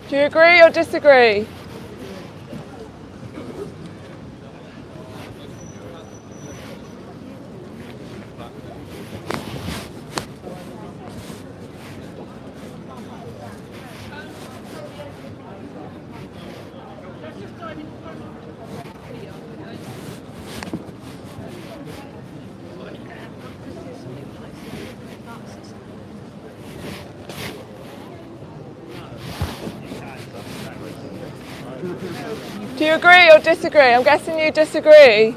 Do you agree or disagree? Do you agree or disagree? I'm guessing you disagree.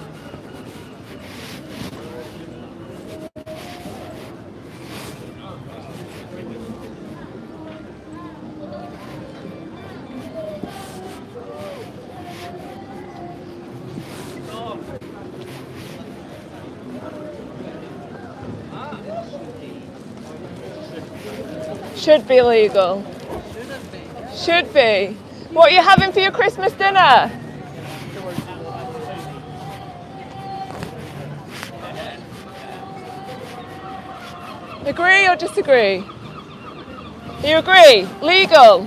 Should be legal. Should be. What are you having for your Christmas dinner? Agree or disagree? You agree? Legal?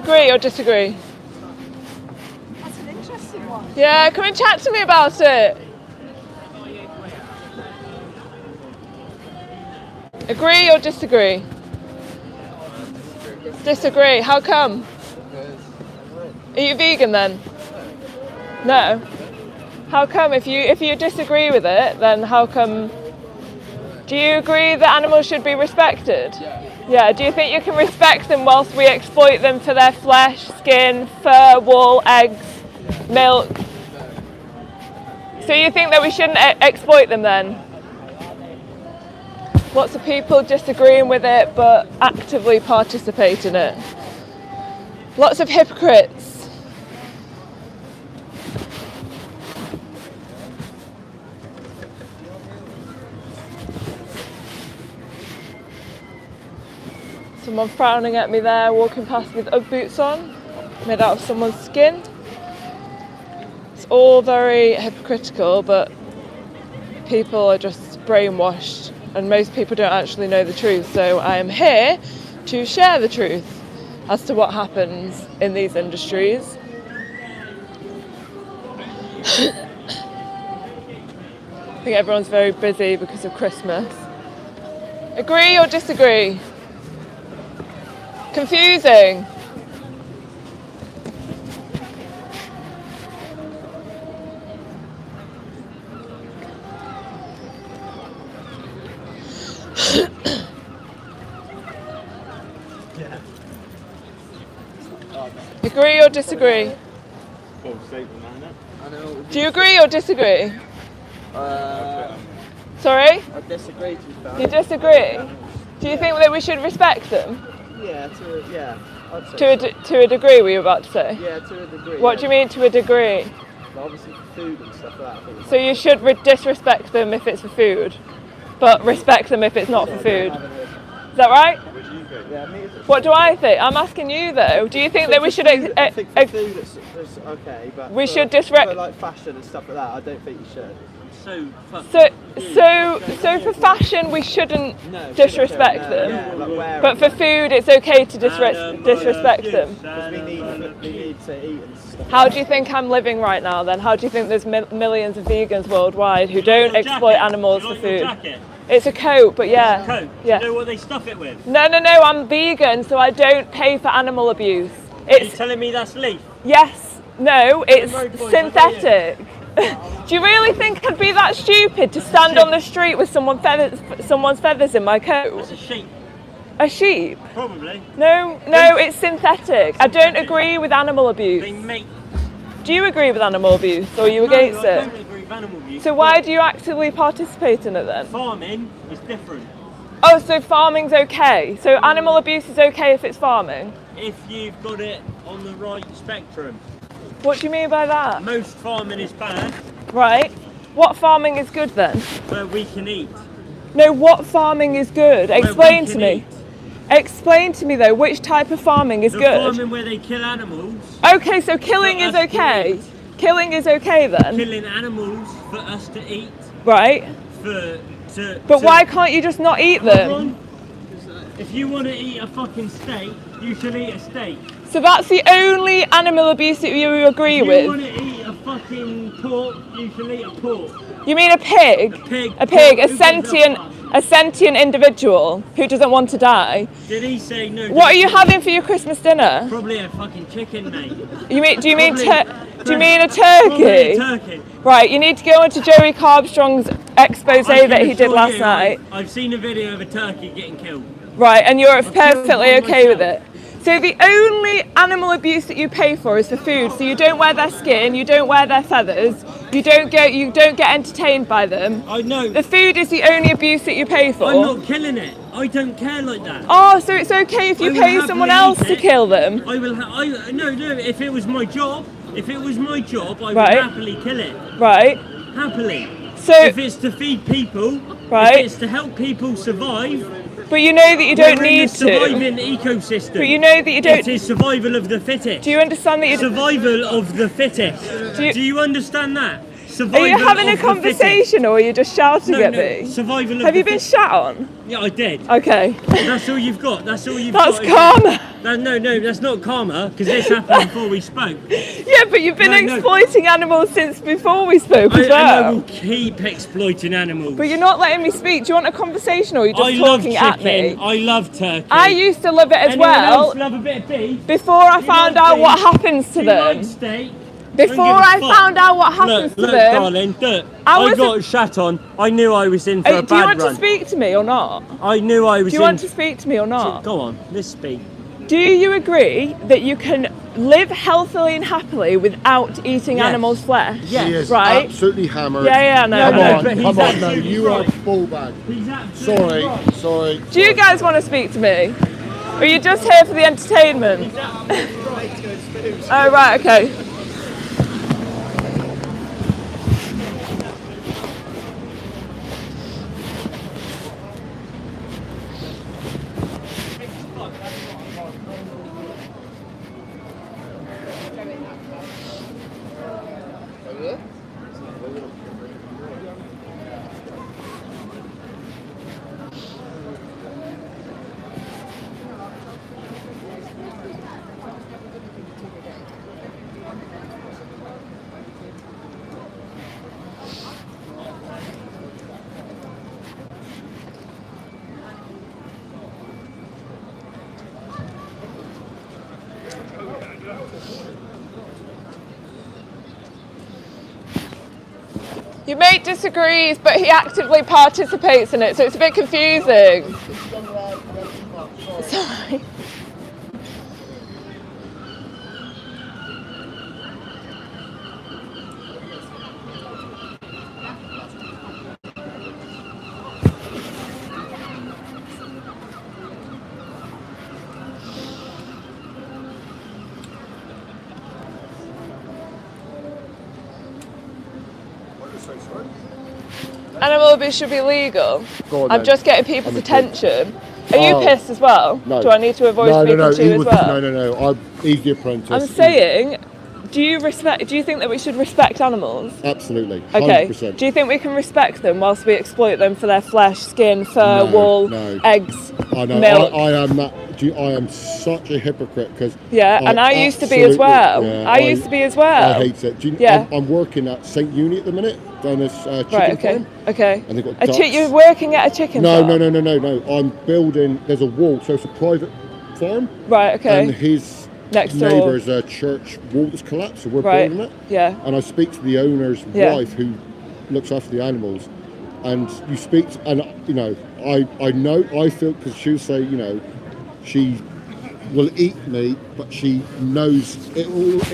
Agree or disagree? That's an interesting one. Yeah, come and chat to me about it. Agree or disagree? Disagree. How come? Are you vegan then? No. How come? If you disagree with it, then how come? Do you agree that animals should be respected? Yeah. Do you think you can respect them whilst we exploit them for their flesh, skin, fur, wool, eggs, milk? So you think that we shouldn't exploit them then? Lots of people disagreeing with it but actively participate in it. Lots of hypocrites. Someone frowning at me there, walking past with Ugg boots on, made out of someone's skin. It's all very hypocritical, but people are just brainwashed and most people don't actually know the truth. So I am here to share the truth as to what happens in these industries. I think everyone's very busy because of Christmas. Agree or disagree? Confusing. Agree or disagree? Do you agree or disagree? Sorry? I disagree to that. You disagree? Do you think that we should respect them? Yeah, I'd say To a degree, were you about to say? yeah, to a degree. What do you mean to a degree? Well, obviously for food and stuff like that. I think So you should disrespect them if it's for food, but respect them if it's not for food. Is that right? yeah, me, What do I think? I'm asking you though. Do you think that we should? I think for food it's okay, but We for, should for like fashion and stuff like that, I don't think you should. So for fashion, we shouldn't disrespect them. Yeah, like wearing But for food, it's okay to disrespect them. because we need to eat and stuff. How do you think I'm living right now then? How do you think there's millions of vegans worldwide who don't exploit animals for food? It's a coat, but yeah. Coat? Yeah. Do you know what they stuff it with? No, I'm vegan, so I don't pay for animal abuse. Are you telling me that's leaf? Yes, no, it's Road boys, synthetic. Do you really think I'd be that stupid to stand on the street with someone's feathers in my coat? That's a sheep. A sheep? Probably. No, it's synthetic. I don't agree with animal abuse. They make... Do you agree with animal abuse, or are you against I it? don't agree with animal abuse. So why do you actively participate in it then? Farming is different. Oh, so farming's okay. So animal abuse is okay if it's farming. If you've got it on the right spectrum. What do you mean by that? Most farming is bad, Right. What farming is good then? where we can eat. No, what farming is good? Where Explain we to can me. eat. Explain to me though, which type of farming is The good? farming where they kill animals. Okay, so killing For is us to okay. eat. Killing is okay then, Killing animals for us to eat. right? But why can't you just not eat them? Hold on. If you want to eat a fucking steak, you should eat a steak. So that's the only animal abuse that you agree If you with? want to eat a fucking pork, you should eat a pork. You mean a pig? A pig. A pig, Who gives a sentient individual who doesn't want to die. Did he say no? What are you having for your Christmas dinner? Probably a fucking chicken, mate. Do you mean a Probably turkey? a turkey. Right, you need to go into Joey Carbstrong's expose I can that he did assure last you, night. I've seen a video of a turkey getting killed. Right, and you're killed perfectly one okay with it. myself. So the only animal abuse that you pay for is for food. So you don't wear their skin, you don't wear their feathers, you don't get entertained by them. I know. The food is the only abuse that you pay for. I'm not killing it. I don't care like that. Oh, so it's okay if you I will pay someone happily else eat to it. kill them? No. If it was my job, I would Right. happily kill it. Right. Happily. So, If it's to feed people, Right. if it's to help people survive, but you know that you don't we're in need the to. surviving ecosystem. But you know that you It don't. is survival of the fittest. Do you understand that you? Survival of the fittest. Do Do you- you understand that? Are Survival you having a of the fittest. conversation or are you just shouting at me? Survival of Have the you been fittest. shat on? Yeah, I did. Okay. That's all you've got. That's all you've That's got. karma. No, that's not karma, because this happened before we spoke. Yeah, but you've been No. exploiting animals since before we spoke as And I well. will keep exploiting animals. But you're not letting me speak. Do you want a conversation or are you just I love talking chicken. at me? I love turkey. I used to love it as Anyone well else love a bit of beef? before I You found like out beef? what happens to Do you them. like steak? Before Don't give a I fuck. found out what happens Look, to them. darling, look. I I wasn't- got shat on. I knew I was in for a Do you bad want run. to speak to me or not? I knew I was Do you in. want to speak to me or not? Go on, let's speak. Do you agree that you can live healthily and happily without eating Yes. animals' flesh? Yes. He is Right? absolutely hammered. Yeah, no. Come no, on, but he's come on, no, absolutely you are right. full bag. He's absolutely Sorry, right. sorry. Do you guys want to speak to me? Or are you just here for the entertainment? Oh, right, okay. Your mate disagrees, but he actively participates in it, so it's a bit confusing. Sorry. Animal abuse should be legal. Go on I'm then. just getting people's I'm a attention. Are you Oh. pissed as well? No. Do I need to avoid No, speaking no, to you he as was, well? no. He's the apprentice. I'm saying, do you think that we should respect animals? Absolutely. Okay. 100%. Do you think we can respect them whilst we exploit them for their flesh, skin, fur, No, wool, no. eggs, I know. milk? I am that. I am such a hypocrite because. Yeah, and I used to be as well. Yeah, I used to be as well. I hate it. Yeah. I'm working at St Uni at the minute down this chicken Right, okay. farm. Okay. And they've got A ducks. you're working at a chicken No. farm? I'm building. There's a wall, so it's a private farm. Right, okay. And his Next door. neighbour's church wall that's collapsed, so we're Right. building it. Yeah. And I speak to the owner's Yeah. wife who looks after the animals, and you speak, and I feel because she'll say, she will eat meat, but she knows it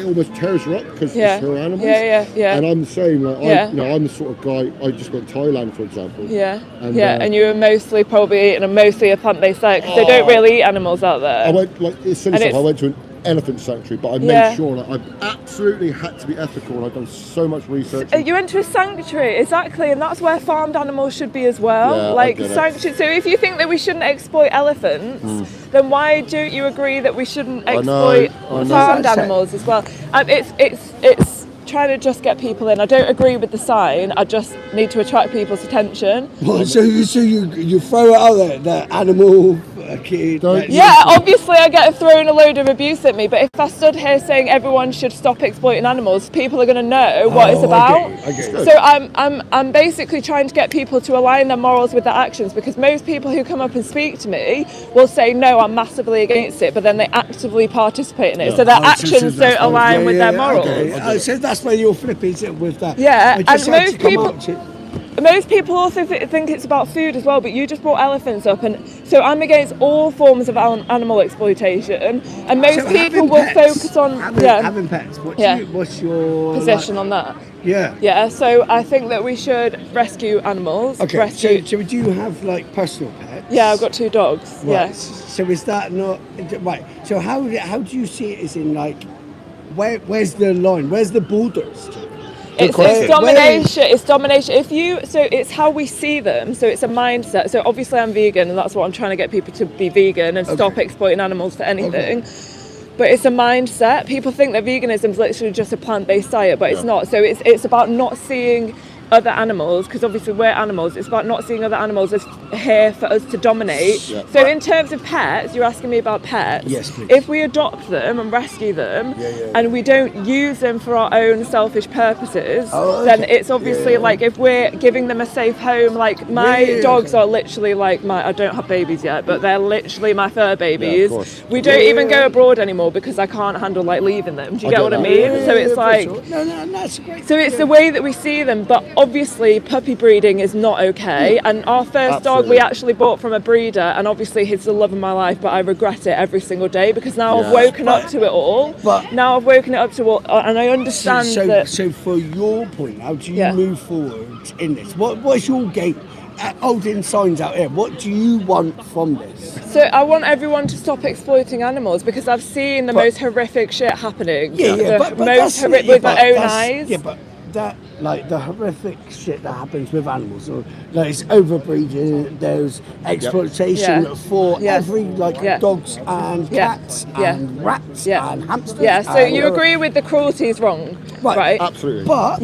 almost tears her up because it's her animals. Yeah. And I'm saying, like, Yeah. I'm the sort of guy. I just went to Thailand, for example. And you were mostly probably eating a plant-based diet because they don't really eat animals out there. I went I went to an elephant sanctuary, but I made sure that I absolutely had to be ethical, and I've done so much research. You went to a sanctuary, exactly, and that's where farmed animals should be as well. Yeah, like I get it. sanctuary. So if you think that we shouldn't exploit elephants, then why don't you agree that we shouldn't exploit farmed animals as well? It's trying to just get people in. I don't agree with the sign. I just need to attract people's attention. Well, so you throw it out there, the animal kid. Yeah, obviously I get thrown a load of abuse at me, but if I stood here saying everyone should stop exploiting animals, people are going to know what it's about. I get it. So I'm basically trying to get people to align their morals with their actions, because most people who come up and speak to me will say, no, I'm massively against it, but then they actively participate in it. So their actions don't align with their morals. Okay. So that's where you're flipping it with that. Yeah, I just and had to come up to- most people also think it's about food as well, but you just brought elephants up, and so I'm against all forms of animal exploitation, and most So people having will pets, focus on having pets. What's your position on that. Yeah. So I think that we should rescue animals. Okay. So do you have like personal pets? Yeah, I've got 2 dogs. Right. Yeah. So is that not right? So how do you see it? As in like, where's the line? Where's the borders? It's domination. It's domination. It's how we see them. So it's a mindset. So obviously I'm vegan, and that's what I'm trying to get people to be vegan and stop exploiting animals for anything. Okay. But it's a mindset. People think that veganism is literally just a plant-based diet, but it's not. So it's about not seeing other animals, because obviously we're animals. It's about not seeing other animals as here for us to dominate. Yeah. So in terms of pets, you're asking me about pets. Yes, please. If we adopt them and rescue them, and we don't use them for our own selfish purposes, then it's obviously like if we're giving them a safe home. Like my dogs are literally like I don't have babies yet, but they're literally my fur babies. We don't even go abroad anymore because I can't handle like leaving them. Do you get what I mean? So it's like no, that's great. So it's the way that we see them, but obviously puppy breeding is not okay, and our first dog we actually bought from a breeder, and obviously he's the love of my life, but I regret it every single day, because now I've woken up to it all. Now I've woken it up to all, and I understand that. So for your point, how do you move forward in this? What's your game? Holding signs out here, what do you want from this? So I want everyone to stop exploiting animals, because I've seen the most horrific shit happening. But most horrific with my own eyes. Yeah, but that, like the horrific shit that happens with animals, or like it's overbreeding, there's exploitation for every dogs and cats and rats and hamsters. Yeah, so you agree with the cruelty is wrong, right? Absolutely. But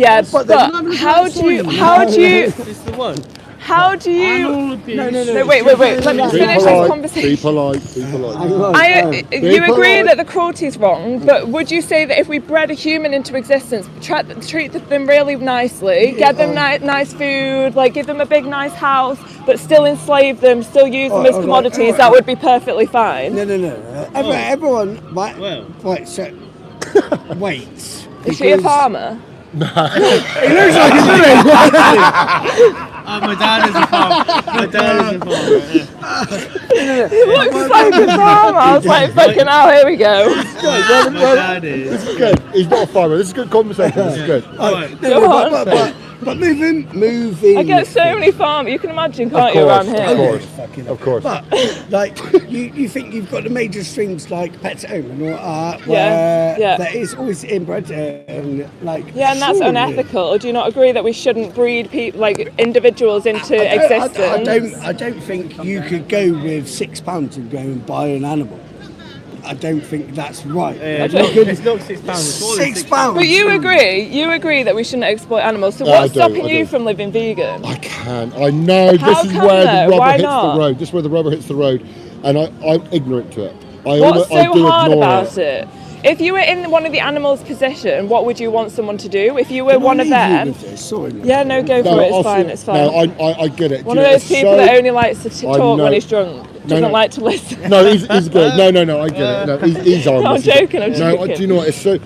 how do you It's the one. How do you? No, wait. Let me finish this conversation. Be polite. You agree that the cruelty is wrong, but would you say that if we bred a human into existence, treat them really nicely, get them nice food, like give them a big nice house, but still enslave them, still use them as commodities, that would be perfectly fine? No. Everyone, right, so wait. Is she a farmer? He looks like he's doing. My dad is a farmer. He looks like a farmer. I was like, fucking hell, here we go. My dad is. This is good. He's not a farmer. This is good conversation. This is good. But moving. I get so many farmers. You can imagine, can't you, around here? Of course. But like, you think you've got the major streams like Pets at Home and where there is always inbred and like. Yeah, and that's unethical. Or do you not agree that we shouldn't breed people, like individuals, into existence? I don't think you could go with £6 and go and buy an animal. I don't think that's right. It's not £6. It's £6. But you agree that we shouldn't exploit animals. So what's stopping you from living vegan? I can. I know. How This is come where though? the rubber Why hits not? the road. This is where the rubber hits the road, and I'm ignorant to it. What's I so do hard ignore about it? If you were in one of the animals' position, what would you want someone to do? If you were Can one I of leave you them, with this? Sorry, yeah, no, go for it. It's fine. No, I get it. One Do of you know, those it's people so- that only likes to talk know. when he's drunk, doesn't like to listen. No, he's good. No, I get it. No, he's on. No, I'm joking. No, do you know what? It's so.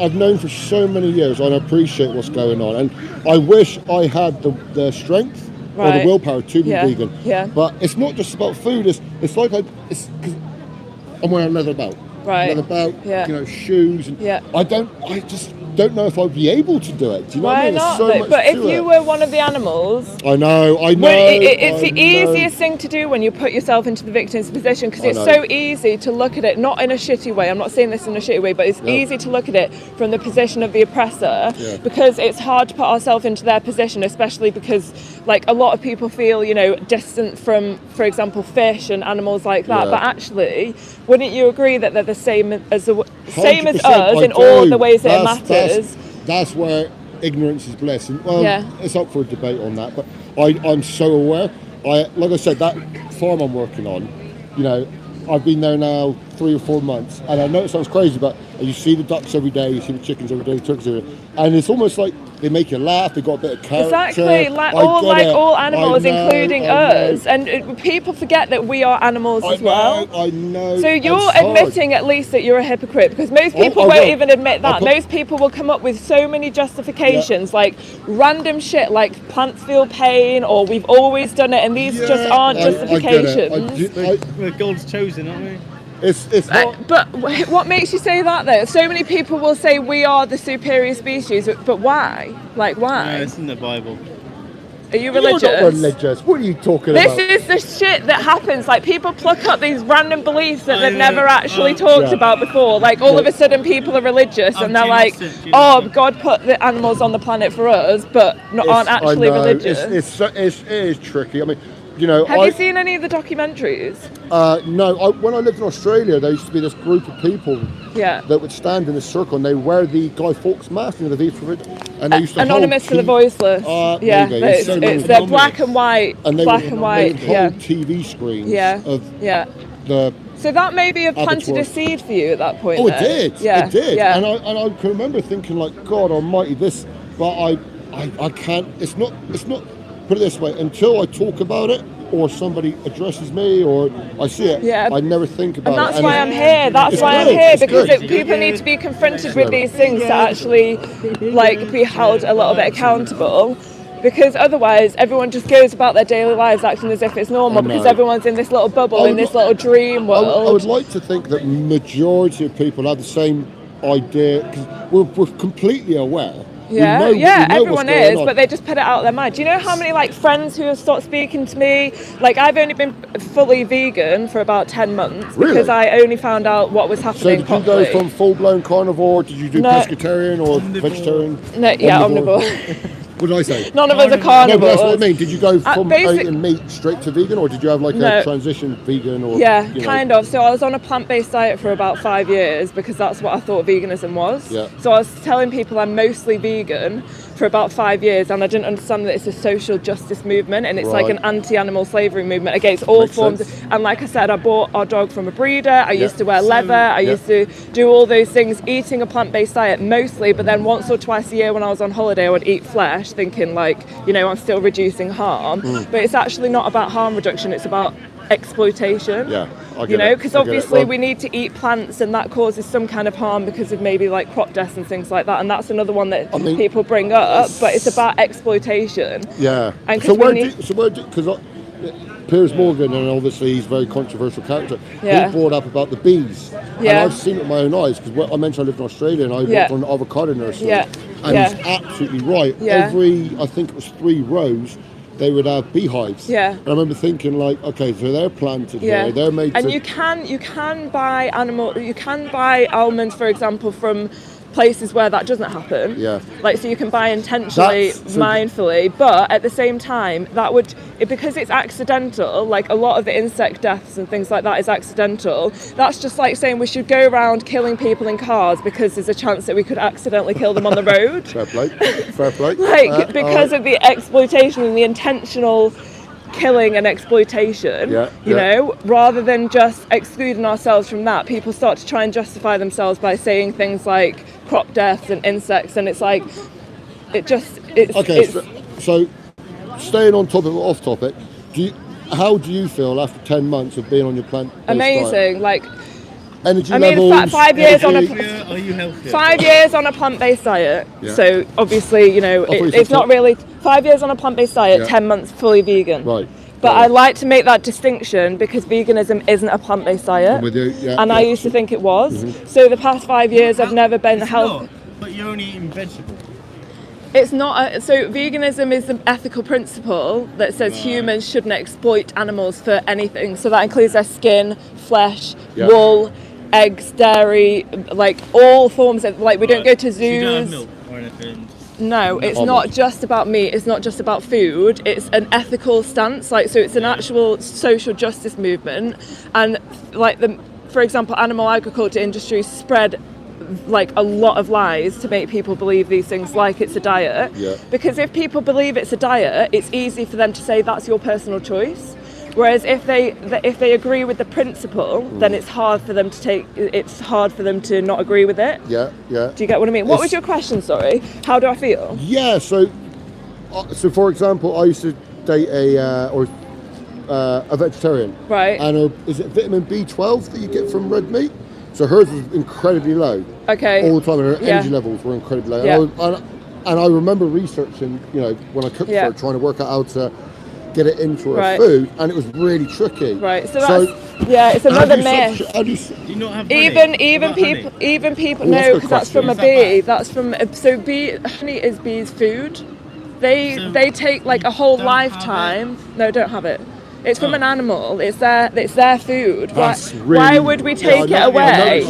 I've known for so many years, and I appreciate what's going on, and I wish I had the strength or the willpower to be vegan. Yeah. But it's not just about food. It's like I'm wearing a leather belt. Right. Leather belt, Yeah. you know, shoes. And Yeah. I just don't know if I'd be able to do it. Do you know what I Why mean? not? There's so much But if to you it. were one of the animals, I know. it's the I know. easiest thing to do when you put yourself into the victim's position, because I it's know. so easy to look at it, not in a shitty way, I'm not saying this in a shitty way, but it's easy to look at it from the position of the oppressor, because it's hard to put ourselves into their position, especially because like a lot of people feel, you know, distant from, for example, fish and animals like that. Yeah. But actually, wouldn't you agree that they're the same as 100% us in I all do. the ways that it matters? That's where ignorance is bliss. And, well, Yeah. it's up for a debate on that. But I'm so aware. Like I said, that farm I'm working on, you know, I've been there now 3 or 4 months, and I know it sounds crazy, but you see the ducks every day, you see the chickens every day, the turkeys every day, and it's almost like they make you laugh. They got a bit of character. Exactly, like I all get it. animals, I know, including I know. us, and people forget that we are animals as well. I know. So you're It's hard. admitting at least that you're a hypocrite, because most people I won't will. even admit that. I'll put- Most people will come up with so many justifications, like random shit, like plants feel pain, or we've always done it, and these just aren't I get it. justifications. We're God's chosen, aren't we? It's not. But what makes you say that though? So many people will say we are the superior species, but why? Like why? No, it's in the Bible. Are you You're religious? not religious. What are you talking This about? is the shit that happens. Like people pluck up these random beliefs that I they've know. never actually talked Yeah. about before. Like all of a sudden people are religious and they're like, "Oh, God put the animals on the planet for us, but aren't actually I know. religious." It is tricky. I mean, you know, Have you seen any of the documentaries? No, when I lived in Australia, there used to be this group of people Yeah. that would stand in a circle and they wear the Guy Fawkes mask, you know, the V for it, and they used to Anonymous to the hold voiceless. Yeah, maybe. It's so it's many they're black and white, and they black would, and they white. would Yeah, hold TV screens yeah, of yeah. the. So that maybe have planted Abattoir. a seed for you at that point. Oh, it then. did. Yeah, It did. Yeah. And I can remember thinking like, God Almighty, this. But I can't. It's not. Put it this way. Until I talk about it, or somebody addresses me, or I see it, Yeah. I never think about And it. that's why I'm here. That's It's why I'm good, here, it's because good. people need to be confronted with these things to actually, like, be held a little bit accountable. Because otherwise, everyone just goes about their daily lives acting as if it's normal, I know. because everyone's in this little bubble, I in would this little dream I world. would like to think that majority of people have the same idea, because we're completely aware. Yeah, we know everyone what's going is, on. but they just put it out of their mind. Do you know how many like friends who have stopped speaking to me? Like I've only been fully vegan for about 10 months Really? because I only found out what was So happening did you properly. go from full-blown carnivore? Did you do No. pescatarian or vegetarian? No, yeah, omnivore. What did I say? None of us are No, carnivores. but that's what I mean. Did you go from basic- eating meat straight to vegan, or did you have like No. a transition vegan? Or Yeah, you know? kind of. So I was on a plant-based diet for about 5 years because that's what I thought veganism was. Yeah. So I was telling people I'm mostly vegan for about 5 years, and I didn't understand that it's a social justice movement, and it's like Right. an anti-animal slavery movement against all Makes forms. sense. And like I said, I bought our dog from a breeder. I used to wear leather. I Yeah. used to do all those things, eating a plant-based diet mostly. But then once or twice a year when I was on holiday, I would eat flesh, thinking like, you know, I'm still reducing harm. Mm. But it's actually not about harm reduction. It's about exploitation. Yeah, I get You know, it. because I get it. obviously Well, we need to eat plants, and that causes some kind of harm because of maybe like crop deaths and things like that. And that's another one that I mean, people bring up, but it's about exploitation. Yeah. And So 'cause we where need- because Piers Morgan, and obviously he's a very controversial character. Yeah. He brought up about the bees, Yeah. and I've seen it with my own eyes because I mentioned I lived in Australia and I Yeah. worked on an avocado nursery, Yeah. and Yeah. he's absolutely right. Yeah. I think it was 3 rows, they would have beehives. Yeah. And I remember thinking like, okay, so they're planted Yeah, here, they're made and to. you can buy almonds, for example, from places where that doesn't happen. Yeah. Like, so you can buy intentionally, mindfully, but at the same time, because it's accidental, like a lot of the insect deaths and things like that is accidental. That's just like saying we should go around killing people in cars because there's a chance that we could accidentally kill them on the road. Fair play. Fair play. Like, because of the exploitation and the intentional killing and exploitation, you know, rather than just excluding ourselves from that, people start to try and justify themselves by saying things like crop deaths and insects, and it's like, so staying on topic or off topic, how do you feel after 10 months of being on your plant? amazing. Like, energy I mean, levels, 5 years on energy- Are you healthy? 5 years on a plant-based diet. Yeah. So obviously, you know, thought you it's said not really 5 years on a plant-based diet, Yeah. 10 months fully vegan. Right. But I like to make that distinction because veganism isn't a plant-based diet. I'm with you, yeah, And I used to think it was. So the past 5 years, I've never been healthy. But you're only eating vegetables. It's not. So veganism is the ethical principle that says humans shouldn't exploit animals for anything. So that includes their skin, flesh, wool, eggs, dairy, like all forms of, like we don't go to zoos. You don't have milk or anything. No, it's not just about meat, it's not just about food, it's an ethical stance, like, so it's an actual social justice movement, and like for example, animal agriculture industry spread like a lot of lies to make people believe these things like it's a diet, because if people believe it's a diet, it's easy for them to say that's your personal choice. Whereas if they agree with the principle, then it's hard for them to not agree with it. Yeah. Do you get what I mean? What was your question? Sorry. How do I feel? Yeah. So for example, I used to date a vegetarian. Right. And is it vitamin B12 that you get from red meat? So hers was incredibly low. Okay. All the time, and her energy levels were incredibly low. Yeah. And I remember researching, when I cooked for her, trying to work out how to get it into her Right. food, and it was really tricky. Right. So that's it's another myth. Do you not have Even people no, because that's from a bee. That's from honey is bees' food. They take like a whole lifetime. No, don't have it. It's from an animal. It's their food. Why would we take it away?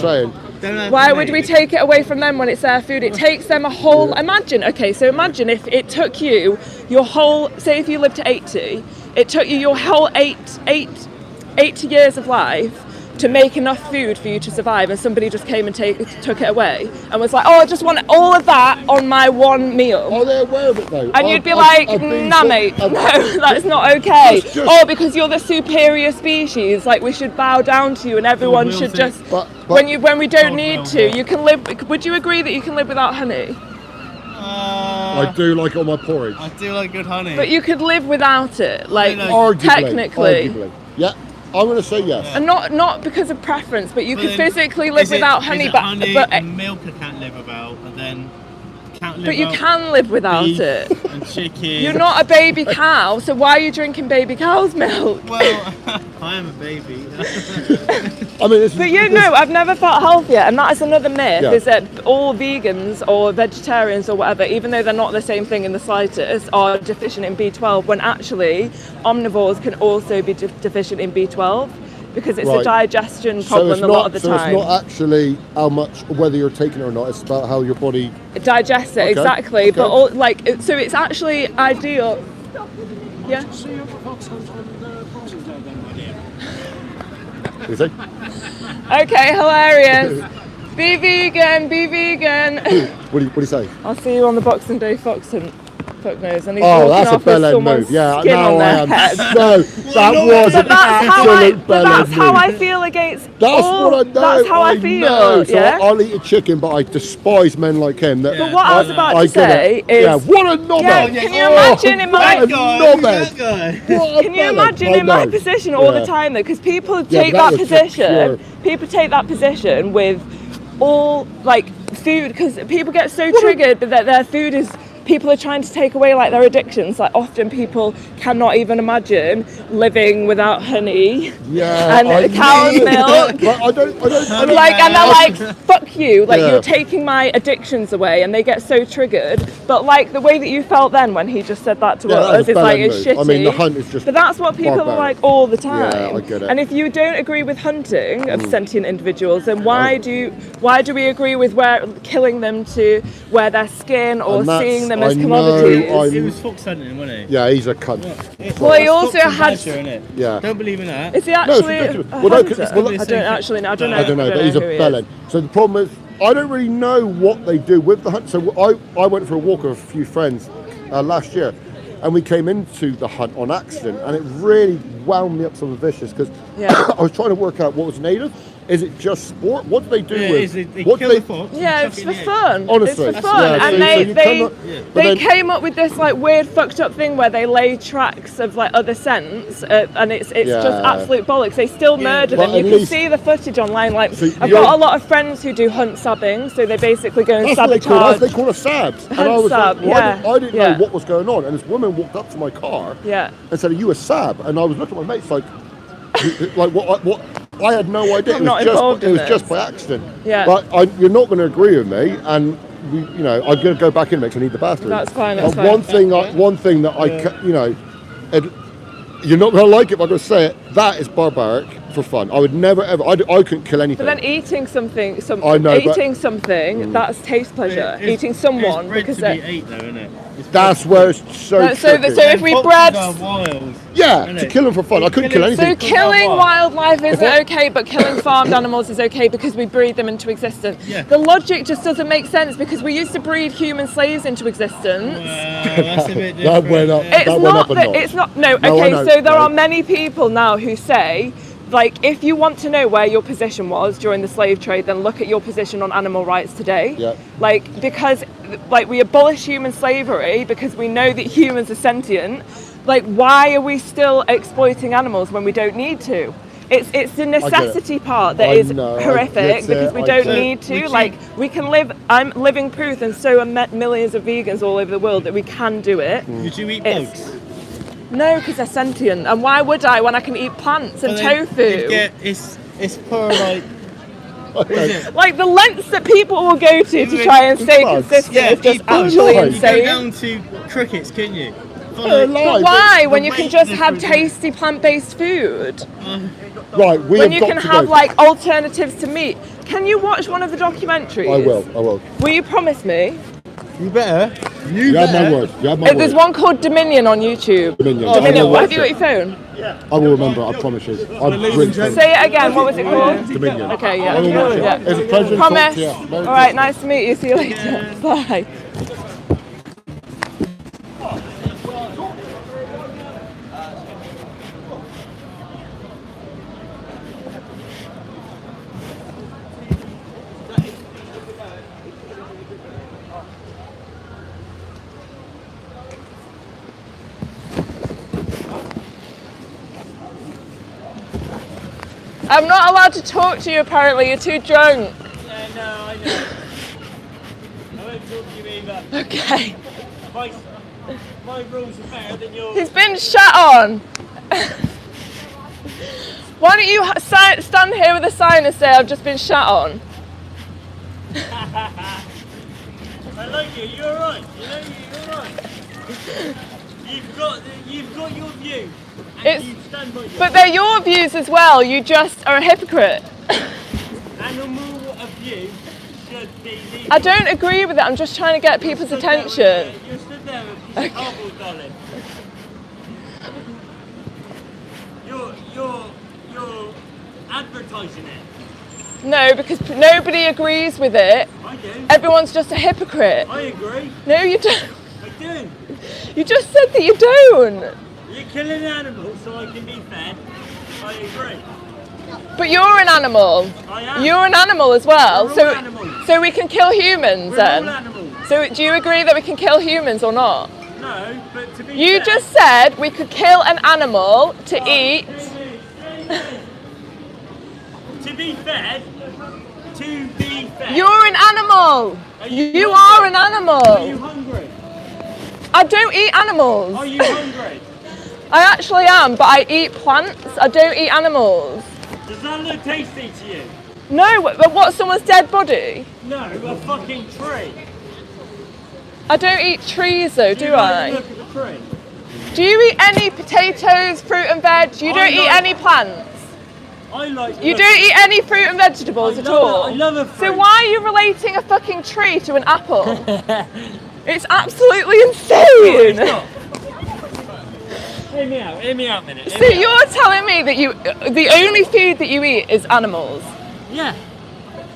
Why would we take it away from them when it's their food? It takes them a whole. Imagine if it took you your whole. Say if you lived to 80, it took you your whole 80 years of life to make enough food for you to survive, and somebody just came and took it away and was like, oh, I just want all of that on my one meal. Are they aware of it though? And you'd be like, nah mate, no, that's not okay. Because you're the superior species, like we should bow down to you and everyone should just, when we don't need to, you can live, would you agree that you can live without honey? I do like it on my porridge. I do like good honey. But you could live without it, like Arguably. Yeah. I'm going to say yes. And not because of preference, but you could physically live without honey. And milk I can't live without, and then can't live. But you can live without it. And chicken. You're not a baby cow, so why are you drinking baby cow's milk? Well, I am a baby. I've never felt healthier, and that is another myth, is that all vegans or vegetarians or whatever, even though they're not the same thing in the slightest, are deficient in B12, when actually omnivores can also be deficient in B12, because it's a digestion problem a lot of the time. So it's not actually how much, whether you're taking it or not, it's about how your body digests it, exactly. But so it's actually ideal. Yeah. So you're focused on the Boxing Day then, my dear? You think? Okay, hilarious. Be vegan. What do you say? I'll see you on the Boxing Day fox hunt. Fuck knows. And he's that's a bell end move. Yeah, now I am. No, that was an absolute bell end move. That's how I feel against. That's what I know. That's how I feel. Know. So I'll eat a chicken, but I despise men like him. But what I was about to say is, what a knobhead! Yeah, can you imagine in my Can you imagine in my position all the time though? Because people take that position. People take that position with all like food, because people get so triggered that their food is. People are trying to take away like their addictions. Like often people cannot even imagine living without honey and cow's milk. I don't and they're like, fuck you, like you're taking my addictions away, and they get so triggered. But like the way that you felt then when he just said that to us, it's like it's shitty. I mean, the hunt is just. But that's what people are like all the time. Yeah, I get it. And if you don't agree with hunting of sentient individuals, then why do we agree with killing them to wear their skin or seeing them as commodities? He was fox hunting, wasn't he? Yeah, he's a cunt. Well, he also had. Yeah. Don't believe in that. Is he actually? I don't actually know. I don't know. But he's a bellend. So the problem is, I don't really know what they do with the hunt. So I went for a walk with a few friends last year, and we came into the hunt on accident, and it really wound me up some vicious because I was trying to work out what was native, Is it just sport? What do they do Yeah, with? is it they what kill do the fox and Yeah, chuck it's it for in the egg? fun. Honestly, it's for fun, yeah, and so they you they cannot- but they then- came up with this like weird fucked up thing where they lay tracks of like other scents, and it's Yeah. just absolute bollocks. They still murder But them. You at can least- see the footage online. Like So I've you're- got a lot of friends who do hunt sabbing, so they basically go and That's what they call. sabotage. They call us sabs. And Hunt I was sab, like, well, yeah, I didn't yeah. know what was going on. And this woman walked up to my car Yeah. and said, "Are you a sab?" And I was looking at my mates like, like what? I had no idea. I'm not involved It in was this. just by accident. Yeah. But you're not going to agree with me, and you know, I'm going to go back in because I need the bathroom. That's fine, that's But fine. one thing that I, you know, and you're not going to like it, but I'm going to say it. That is barbaric for fun. I would never ever. I couldn't kill anything. But then eating something, I know, but- eating something, that's taste pleasure. Eating someone it's because bred to they're- be ate though, isn't it? That's where it's so. No, so tricky. if we Foxes bred. are wild. Yeah, Isn't to it? kill them for fun. I couldn't kill Killing- anything. So killing what? wildlife isn't okay, but killing farmed animals is okay because we breed them into existence. Yeah. The logic just doesn't make sense because we used to breed human slaves into existence. That's a bit That different. went up. It's that went not up a that notch. it's not no, No, I okay, know, so there no. are many people now who say like if you want to know where your position was during the slave trade, then look at your position on animal rights today. Yeah. Like because like we abolish human slavery because we know that humans are sentient. Like why are we still exploiting animals when we don't need to? It's the necessity part that I is know, I horrific get because it, we I don't get it. need to. Like we can live. I'm living proof, and so are millions of vegans all over the world that we can do it. Would you eat It's- bugs? No, because they're sentient. And why would I when I can eat plants and But then tofu? you'd get- it's for like. What is it? Like the lengths that people will go to try and stay bugs. consistent Yeah, is just eat bugs. actually Right. You go insane. down to crickets, couldn't you? They're alive. But why? the When you can weight just have difference. tasty plant-based food. Right, we When have you got can to have go. like alternatives to meat. Can you watch one of the documentaries? I will. Will you promise me? You better. You have my word. You have my There's word. one called Dominion on YouTube. Dominion. Dominion. I will Have you got watch your it. phone? I will remember. I promise you. I'm brilliant. Say it again. What was it called? Dominion. Okay, yeah. I will watch it. Yeah. It's a pleasure to talk Promise. to you. All right, nice to meet you. See you later. Bye. I'm not allowed to talk to you apparently, you're too drunk. Yeah, no, I know. I won't talk to you either. Okay. My rules are better than yours. He's been shat on. Why don't you stand here with a sign and say I've just been shat on? I like you. You're alright. You know you're alright. You've got your view. And It's- you stand by your But they're your views as well, you just are a hypocrite. animal of view should be legal. I don't agree with it, I'm just trying to get people's Stood there attention. with- You're stood there with a piece of cardboard, darling. You're advertising it. No, because nobody agrees with it. I do. Everyone's just a hypocrite. I agree. No, you don't. I do. You just said that you don't. You're killing animals so I can be fed. I agree. But you're an animal. I am. You're an animal as well. We're all animals. So we can kill humans We're then. all animals. So do you agree that we can kill humans or not? No, but to be You fair, just said we could kill an animal to eat. To be fed. To be fed. You're an animal. Are You hungry? are an Are you animal. hungry? I don't eat animals. Are you hungry? I actually am, but I eat plants. I don't eat animals. Does that look tasty to you? No, but what's someone's dead body? No, a fucking tree. I don't eat trees though, do you like I? the look of the tree? Do you eat any potatoes, fruit and veg? You I don't eat like- any plants? I like the You look don't of- eat any fruit and vegetables I at love all? it. I love a So fruit. why are you relating a fucking tree to an apple? It's absolutely insane! Hear me out a minute. So you're telling me that the only food that you eat is animals? Yeah.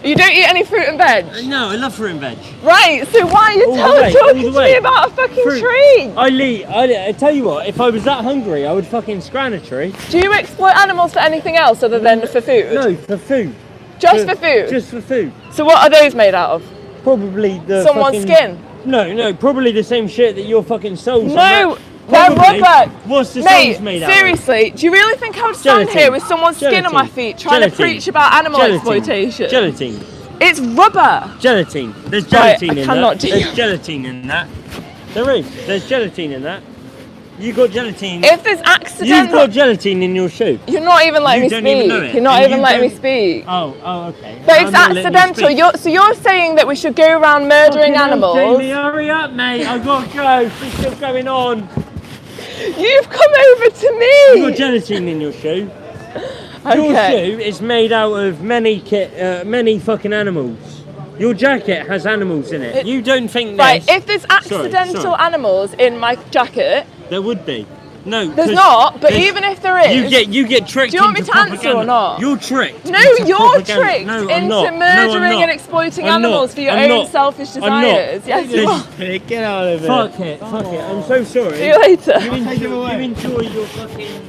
You don't eat any fruit and veg? No, I love fruit and veg. Right, so why are you All the way, talking all to the me way. about a fucking Fruit. tree? I tell you what, if I was that hungry, I would fucking scran a tree. Do you exploit animals for anything else other than for food? No, for food. Just for food? Just for food. So what are those made out of? Probably the Someone's skin? No, probably the same shit that your fucking soul's No, on. they're rubber. What's the Mate, soul's made out of? seriously, do you really think I would stand Gelatin. here with someone's skin on my Gelatin. feet trying to Gelatin. preach about animal exploitation? Gelatin. It's rubber. Gelatin. There's Right, gelatin I in cannot that. do- There's gelatin in that. There is. There's gelatin in that. You got gelatin. If there's You've got accidental... gelatin in your shoe. You're not even letting me You don't even know speak. it. You're not And even you letting me don't- speak. Oh, okay. But I'm it's not letting you accidental. speak. So you're saying that we should go around murdering Fucking hell, animals? Jamie, hurry up, mate. I've got to go. It's still going on. You've come over to You've me. got gelatin in your shoe. Your Okay. shoe is made out of many fucking animals. Your jacket has animals in it. You don't think Right, this? if there's accidental sorry. animals in my jacket, There would be. No, there's 'cause not, but there's- even if there is... You get tricked. Do you want me into to answer propaganda. or not? You're tricked. No, into you're propaganda. tricked No, I'm into not. No, I'm murdering not. and exploiting I'm not. animals for your I'm own not. selfish I'm not. desires. Yes, you are. Get out of here. Fuck it. I'm so sorry. See you later. You enjoy your fucking.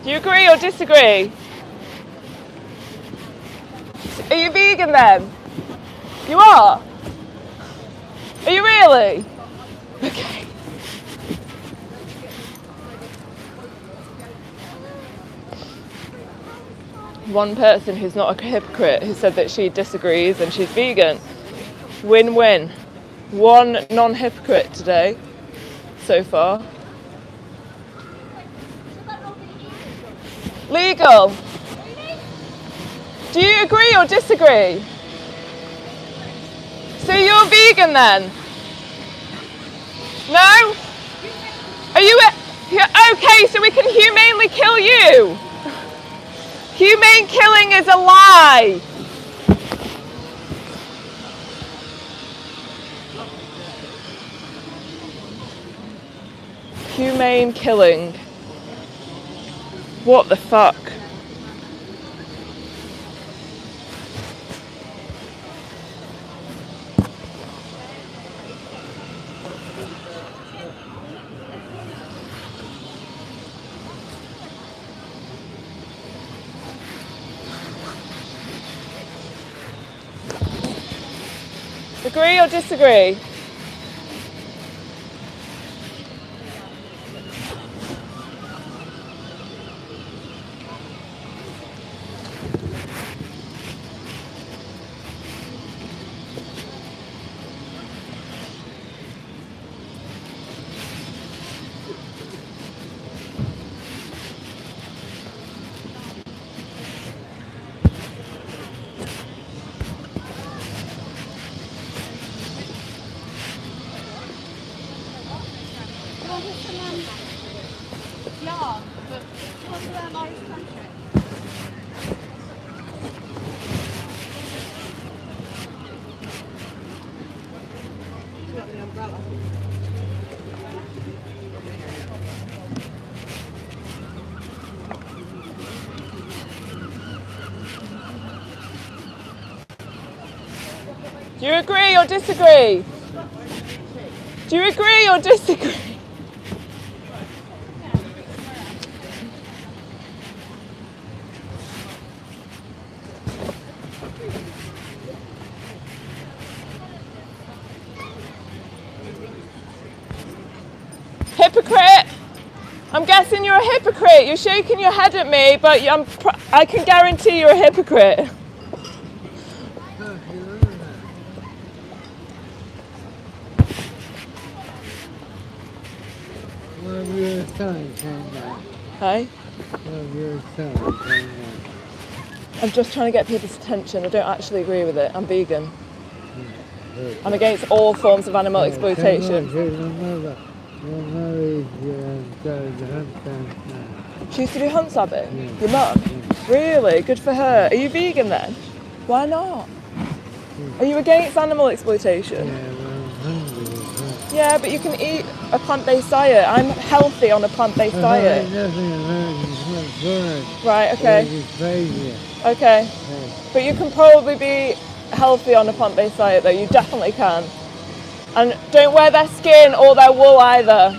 Do you agree or disagree? Are you vegan then? You are? Are you really? Okay. One person who's not a hypocrite who said that she disagrees and she's vegan. Win-win. One non-hypocrite today so far. Legal. Do you agree or disagree? So you're vegan then? No? Are you okay, so we can humanely kill you? Humane killing is a lie. Humane killing. What the fuck? Agree or disagree? Yeah, but what's their nice country? Got the umbrella. Do you agree or disagree? Do you agree or disagree? Hypocrite! I'm guessing you're a hypocrite. You're shaking your head at me, but I can guarantee you're a hypocrite. Hey? I'm just trying to get people's attention. I don't actually agree with it. I'm vegan. I'm against all forms of animal exploitation. She used to do hunt sabbing? Your mum? Really? Good for her. Are you vegan then? Why not? Are you against animal exploitation? Yeah, but you can eat a plant-based diet. I'm healthy on a plant-based diet. Right, okay. Okay. But you can probably be healthy on a plant-based diet though, you definitely can. And don't wear their skin or their wool either.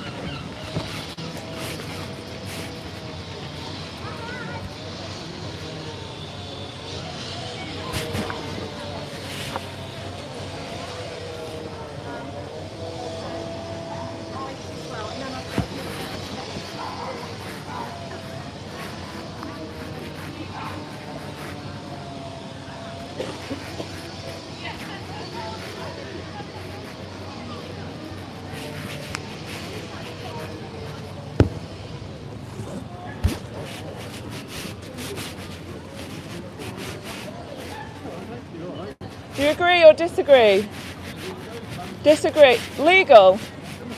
Do you agree or disagree? Disagree. Legal?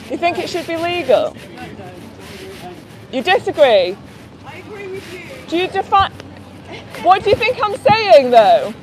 You think it should be legal? You disagree? I agree with you. Do you define... What do you think I'm saying though?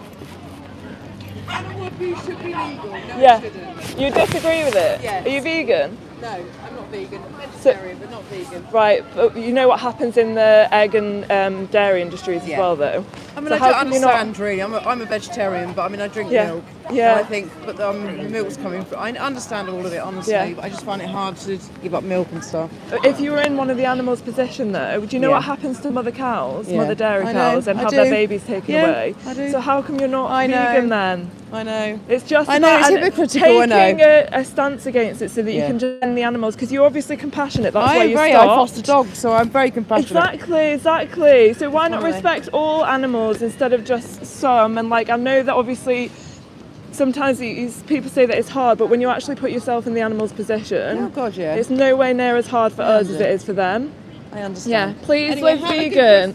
Animal abuse should be legal. No, Yeah. it shouldn't. You disagree with it? Yes. Are you vegan? No, I'm not vegan. I'm vegetarian, but not vegan. Right, but you know what happens in the egg and dairy industries as well though? I mean, So I how don't can you not- understand really. I'm a vegetarian, but I mean, I drink Yeah. milk. Yeah. And I think, but the milk's coming from. I understand all of it, honestly, Yeah. but I just find it hard to give up milk and stuff. If you were in one of the animals' position though, do you know Yeah. what happens to mother cows, Yeah. mother dairy I know, cows, and I have do. their babies taken Yeah, away? I do. So how come you're not I know. vegan then? I know. It's just I know, about it's hypocritical, I know. taking a stance against it so that you Yeah. can defend the animals because you're obviously compassionate. That's I why you agree. stopped. I foster dogs, so I'm very compassionate. Exactly. So why not Right. respect all animals instead of just some? And like I know that obviously sometimes people say that it's hard, but when you actually put yourself in the animal's position, Oh God, yeah. it's no way near as hard for us as it is for them. I Yeah, understand. please Anyway, live have a good vegan.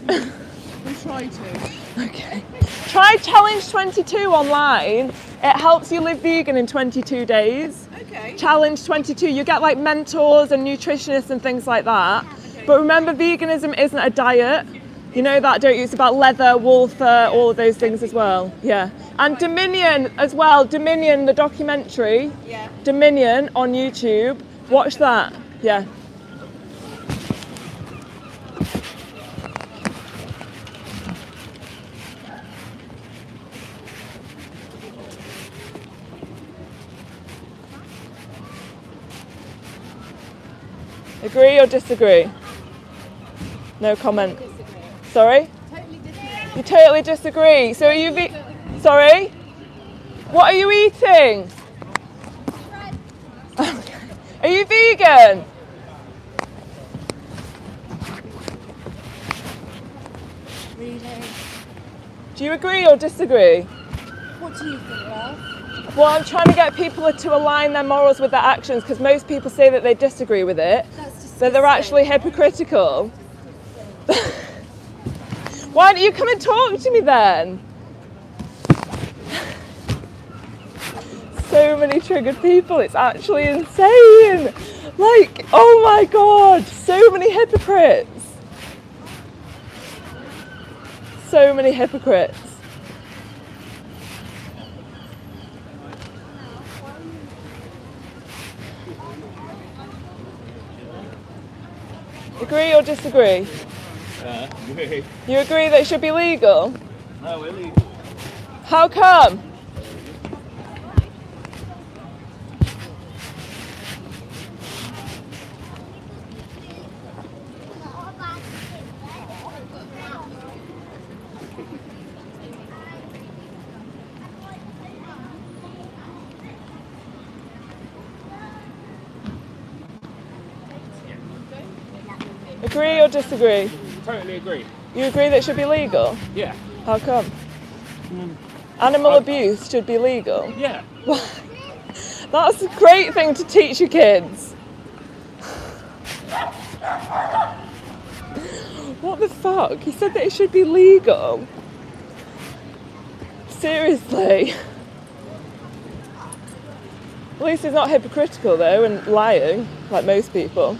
I'm trying to. Okay. Try Challenge 22 online. It helps you live vegan in 22 days. Okay. Challenge 22. You get like mentors and nutritionists and things like that. But remember, veganism isn't a diet. You know that, don't you? It's about leather, wool, fur, all of those things as well. Yeah. And Dominion as well. Dominion, the documentary. Yeah. Dominion on YouTube. Watch that. Yeah. Agree or disagree? No comment. Sorry? You totally disagree. So are you sorry? What are you eating? Are you vegan? Do you agree or disagree? What do you think, love? Well, I'm trying to get people to align their morals with their actions because most people say that they disagree with it, but they're actually hypocritical. Why don't you come and talk to me then? So many triggered people, it's actually insane. Like, oh my God, so many hypocrites. So many hypocrites. Agree or disagree? Agree. You agree that it should be legal? No, we're legal. How come? Agree or disagree? Totally agree. You agree that it should be legal? Yeah. How come? Animal abuse should be legal. Yeah. That's a great thing to teach your kids. What the fuck? He said that it should be legal. Seriously. At least he's not hypocritical though and lying like most people.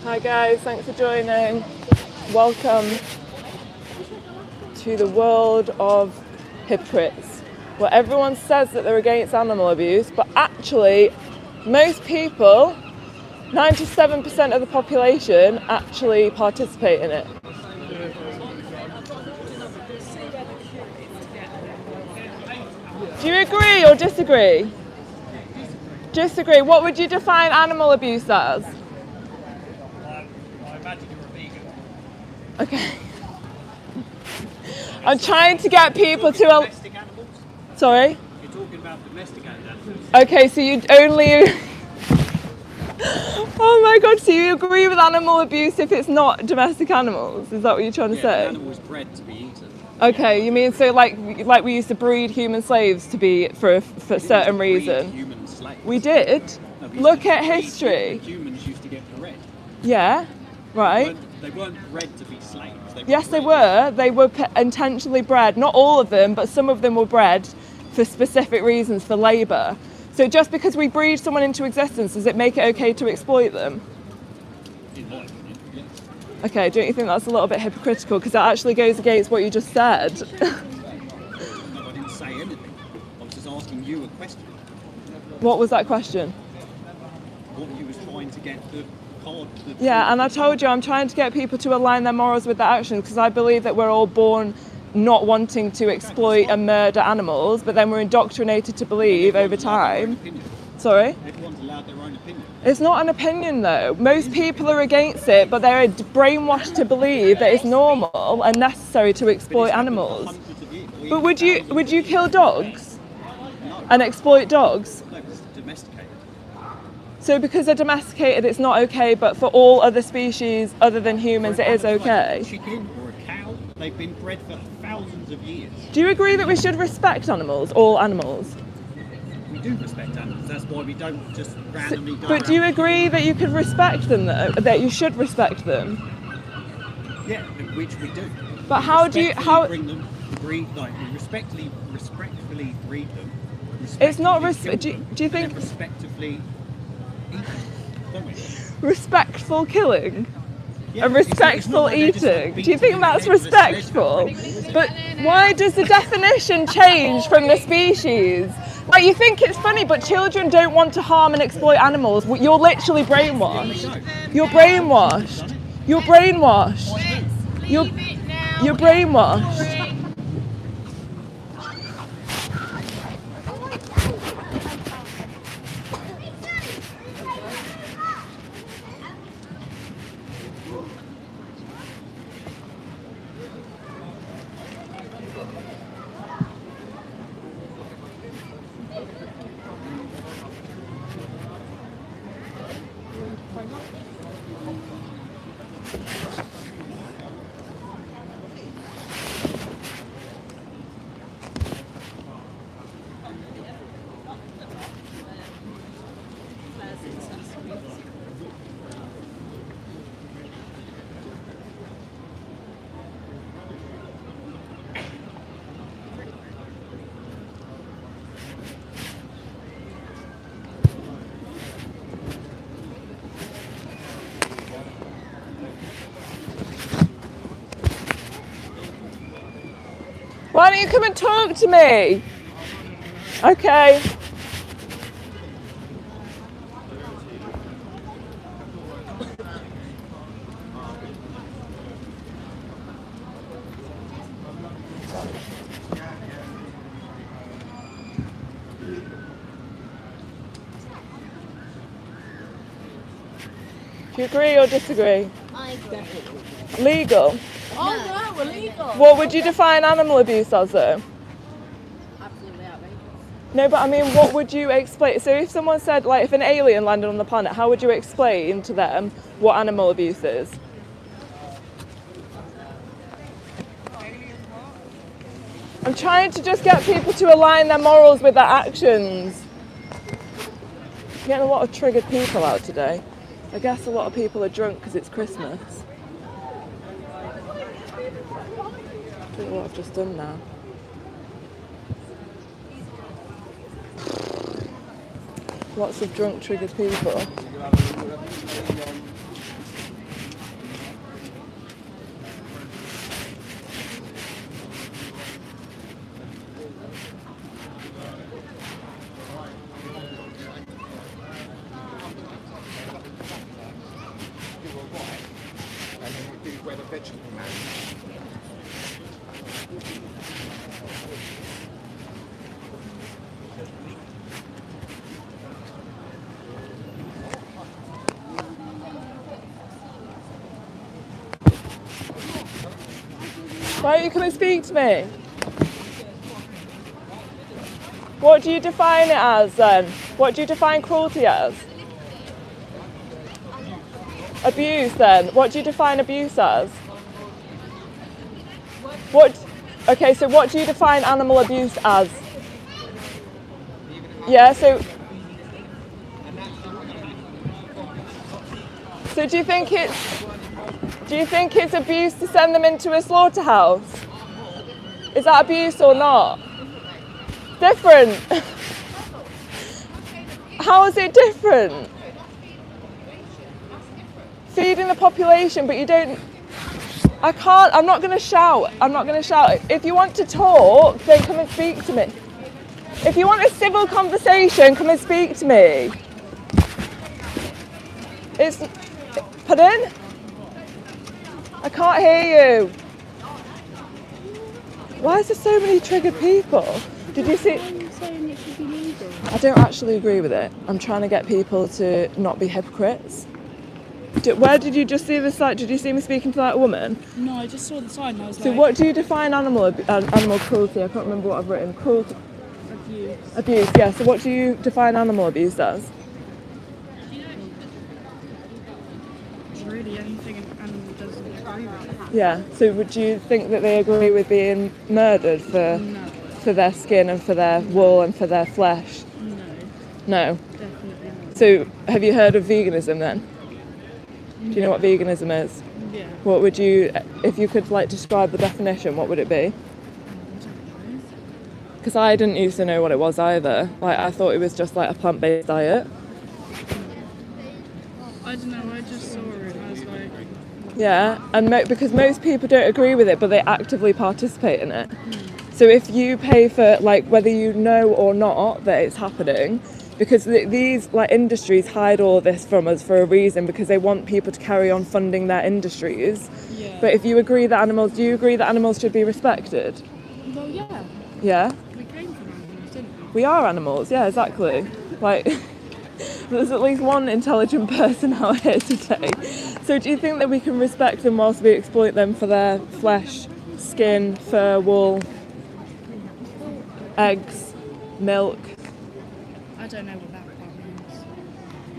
Hi guys, thanks for joining. Welcome to the world of hypocrites, where everyone says that they're against animal abuse, but actually most people, 97% of the population, actually participate in it. Do you agree or disagree? Disagree. What would you define animal abuse as? Okay. I'm trying to get people to... Domestic animals? Sorry? You're talking about domesticated animals. Okay, so you only... Oh my god, so you agree with animal abuse if it's not domestic animals? Is that what you're trying to say? An animal is bred to be eaten. Okay, you mean so like we used to breed human slaves to be for a certain reason? Human slaves. We did. No, we Look used to at breed- history. Humans used to get bred. Yeah, right. They weren't bred to be slaves. Yes, they were. They were intentionally bred. Not all of them, but some of them were bred for specific reasons, for labour. So just because we breed someone into existence, does it make it okay to exploit them? In my opinion, yes. Okay, don't you think that's a little bit hypocritical? Because that actually goes against what you just said. No, I didn't say anything. I was just asking you a question. What was that question? What you was trying to get the card... Yeah, and I told you I'm trying to get people to align their morals with their actions, because I believe that we're all born not wanting to exploit and murder animals, but then we're indoctrinated to believe over time. Sorry? Everyone's allowed their own opinion. It's not an opinion though. Most people are against it, but they're brainwashed to believe that it's normal and necessary to exploit animals. But would you kill dogs and exploit dogs? No, because it's domesticated. So because they're domesticated, it's not okay, but for all other species other than humans, it is okay. Like a chicken or a cow, they've been bred for thousands of years. Do you agree that we should respect animals, all animals? We do respect animals. That's why we don't just randomly go But do you around- agree that you could respect them though? That you should respect them? Yeah, which we do. But We how do you- respectfully how- bring them, breed, like we respectfully breed them. It's not respectfully do kill them, you and think then respectively eat them, don't we? respectful killing Yeah, and it's respectful not like they're just, like, eating? Do you beating think the that's head with a respectful? sledgehammer. But why does the definition change from the species? Like, you think it's funny, but children don't want to harm and exploit animals. You're literally brainwashed. You're brainwashed. You're brainwashed. You're brainwashed. Why don't you come and talk to me? Okay. Do you agree or disagree? I agree. Legal. Oh no, illegal. What would you define animal abuse as though? Absolutely outrageous. No, but I mean, what would you explain? So if someone said, like, if an alien landed on the planet, how would you explain to them what animal abuse is? I'm trying to just get people to align their morals with their actions. I'm getting a lot of triggered people out today. I guess a lot of people are drunk because it's Christmas. I don't know what I've just done now. Lots of drunk, triggered people. Why don't you come and speak to me? What do you define it as then? What do you define cruelty as? Abuse then. What do you define abuse as? Okay, so what do you define animal abuse as? Yeah, so do you think it's abuse to send them into a slaughterhouse? Is that abuse or not? Different. How is it different? Feeding the population, but you don't. I'm not going to shout. If you want to talk, then come and speak to me. If you want a civil conversation, come and speak to me. Pardon? I can't hear you. Why is there so many triggered people? Did you see? I don't actually agree with it. I'm trying to get people to not be hypocrites. Where did you just see the sign? Did you see me speaking to that woman? No, I just saw the sign and I was so what do you define animal cruelty? I can't remember what I've written. Cruelty. Abuse. Abuse, yeah. So what do you define animal abuse as? Really anything an animal doesn't agree with. Yeah. So would you think that they agree with being murdered for their skin and for their wool and for their flesh? No. No. Definitely not. So have you heard of veganism then? Do you know what veganism is? Yeah. What would you, if you could like describe the definition, what would it be? Because I didn't used to know what it was either. Like I thought it was just like a plant-based diet. I don't know, I just saw it and I was like... Yeah, and because most people don't agree with it, but they actively participate in it. So if you pay for, like, whether you know or not that it's happening, because these like industries hide all this from us for a reason, because they want people to carry on funding their industries. Yeah. But if you agree that do you agree that animals should be respected? Well, yeah. Yeah? We came from animals, didn't we? We are animals, yeah, exactly. Like, there's at least one intelligent person out here today. So do you think that we can respect them whilst we exploit them for their flesh, skin, fur, wool, eggs, milk? I don't know what that part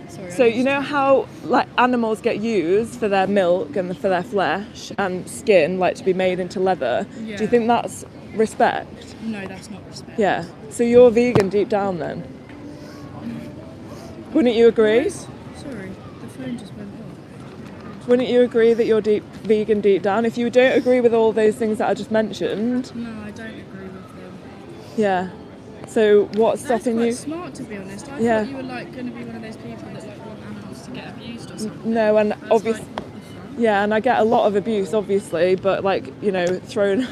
means. Sorry. So you know how like animals get used for their milk and for their flesh and skin, like to be made into leather? Yeah. Do you think that's respect? No, that's not respect. Yeah. So you're vegan deep down then? Wouldn't you agree? Sorry, the phone just went off. Wouldn't you agree that you're vegan deep down? If you don't agree with all those things that I just mentioned. No, I don't agree with them. Yeah. So what's stopping you? That's quite smart, to be honest. I thought you were like going to be one of those people that like want animals to get abused or something. No, and That's obviously, like, what the fuck? yeah, and I get a lot of abuse, obviously, but like, you know, thrown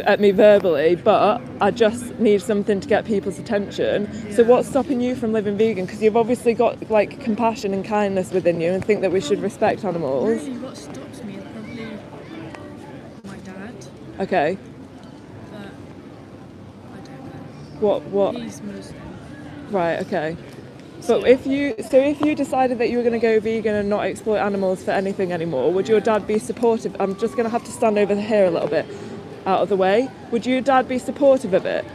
at me verbally, but I just need something to get people's attention. Yeah. So what's stopping you from living vegan? Because you've obviously got like compassion and kindness within you and think that we should respect animals. Really, what stops me is probably my dad, Okay. but I don't know. What? He's Muslim. Right, okay. But if you decided that you were going to go vegan and not exploit animals for anything anymore, would your dad be supportive? I'm just going to have to stand over here a little bit, out of the way. Would your dad be supportive of it?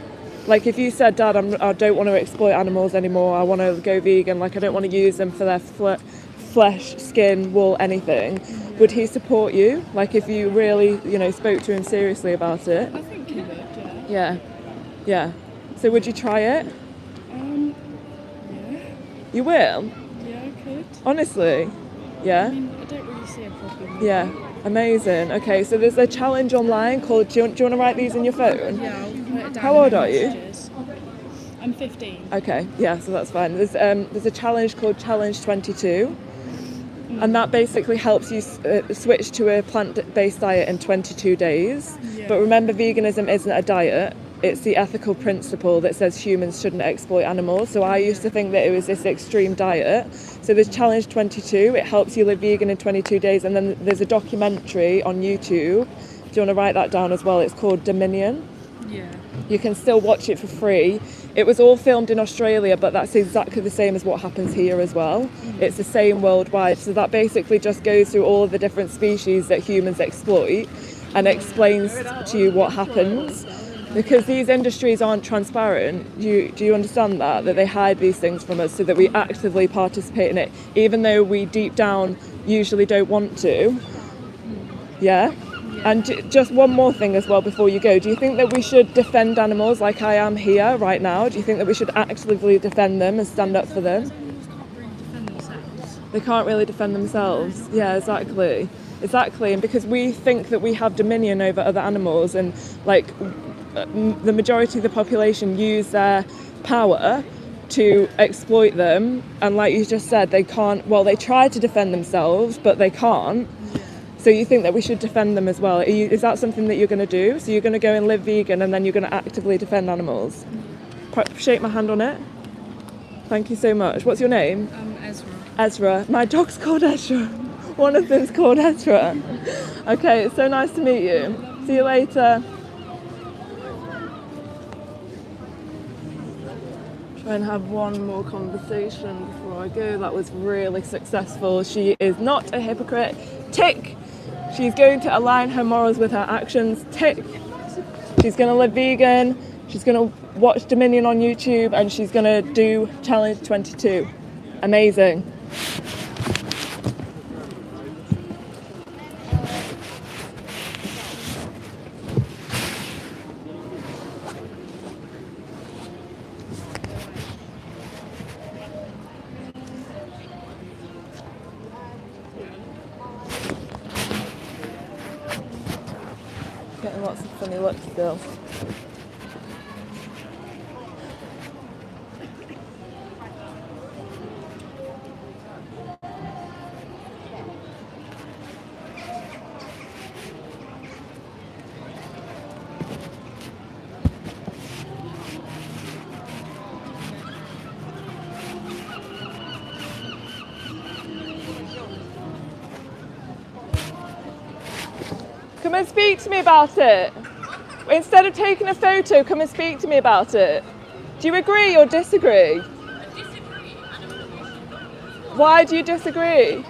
Like if you said, Dad, I don't want to exploit animals anymore. I want to go vegan. Like I don't want to use them for their flesh, skin, wool, anything. Would he support you? Like if you really, spoke to him seriously about it? I think he would, Yeah. Yeah. So would you try it? Yeah. You will? Yeah, I could. Honestly? Yeah? I mean, I don't really see a problem. Yeah. Amazing. Okay, so there's a challenge online called, do you want to write these in your phone? Yeah, I'll put it down. How old are you? Messages. I'm 15. Okay, yeah, so that's fine. There's a challenge called Challenge 22, and that basically helps you switch to a plant-based diet in 22 days. Yeah. But remember, veganism isn't a diet. It's the ethical principle that says humans shouldn't exploit animals. So I used to think that it was this extreme diet. So there's Challenge 22. It helps you live vegan in 22 days. And then there's a documentary on YouTube. Do you want to write that down as well? It's called Dominion. Yeah. You can still watch it for free. It was all filmed in Australia, but that's exactly the same as what happens here as well. It's the same worldwide. So that basically just goes through all of the different species that humans exploit and explains to you what happens. Because these industries aren't transparent. Do you understand that they hide these things from us so that we actively participate in it, even though we deep down usually don't want to? Yeah? And just one more thing as well before you go. Do you think that we should defend animals like I am here right now? Do you think that we should actively defend them and stand up for them? They can't really defend themselves. Yeah, exactly. Exactly. And because we think that we have dominion over other animals, and like the majority of the population use their power to exploit them, and like you just said, they can't, well, they try to defend themselves, but they can't. So you think that we should defend them as well? Is that something that you're going to do? So you're going to go and live vegan and then you're going to actively defend animals? Shake my hand on it. Thank you so much. What's your name? Ezra. Ezra. My dog's called Ezra. One of them's called Ezra. Okay, it's so nice to meet you. See you later. Try and have one more conversation before I go. That was really successful. She is not a hypocrite. Tick. She's going to align her morals with her actions. Tick. She's going to live vegan. She's going to watch Dominion on YouTube, and she's going to do Challenge 22. Amazing. Getting lots of funny looks still. Come and speak to me about it. Instead of taking a photo, come and speak to me about it. Do you agree or disagree? I disagree. Why do you disagree?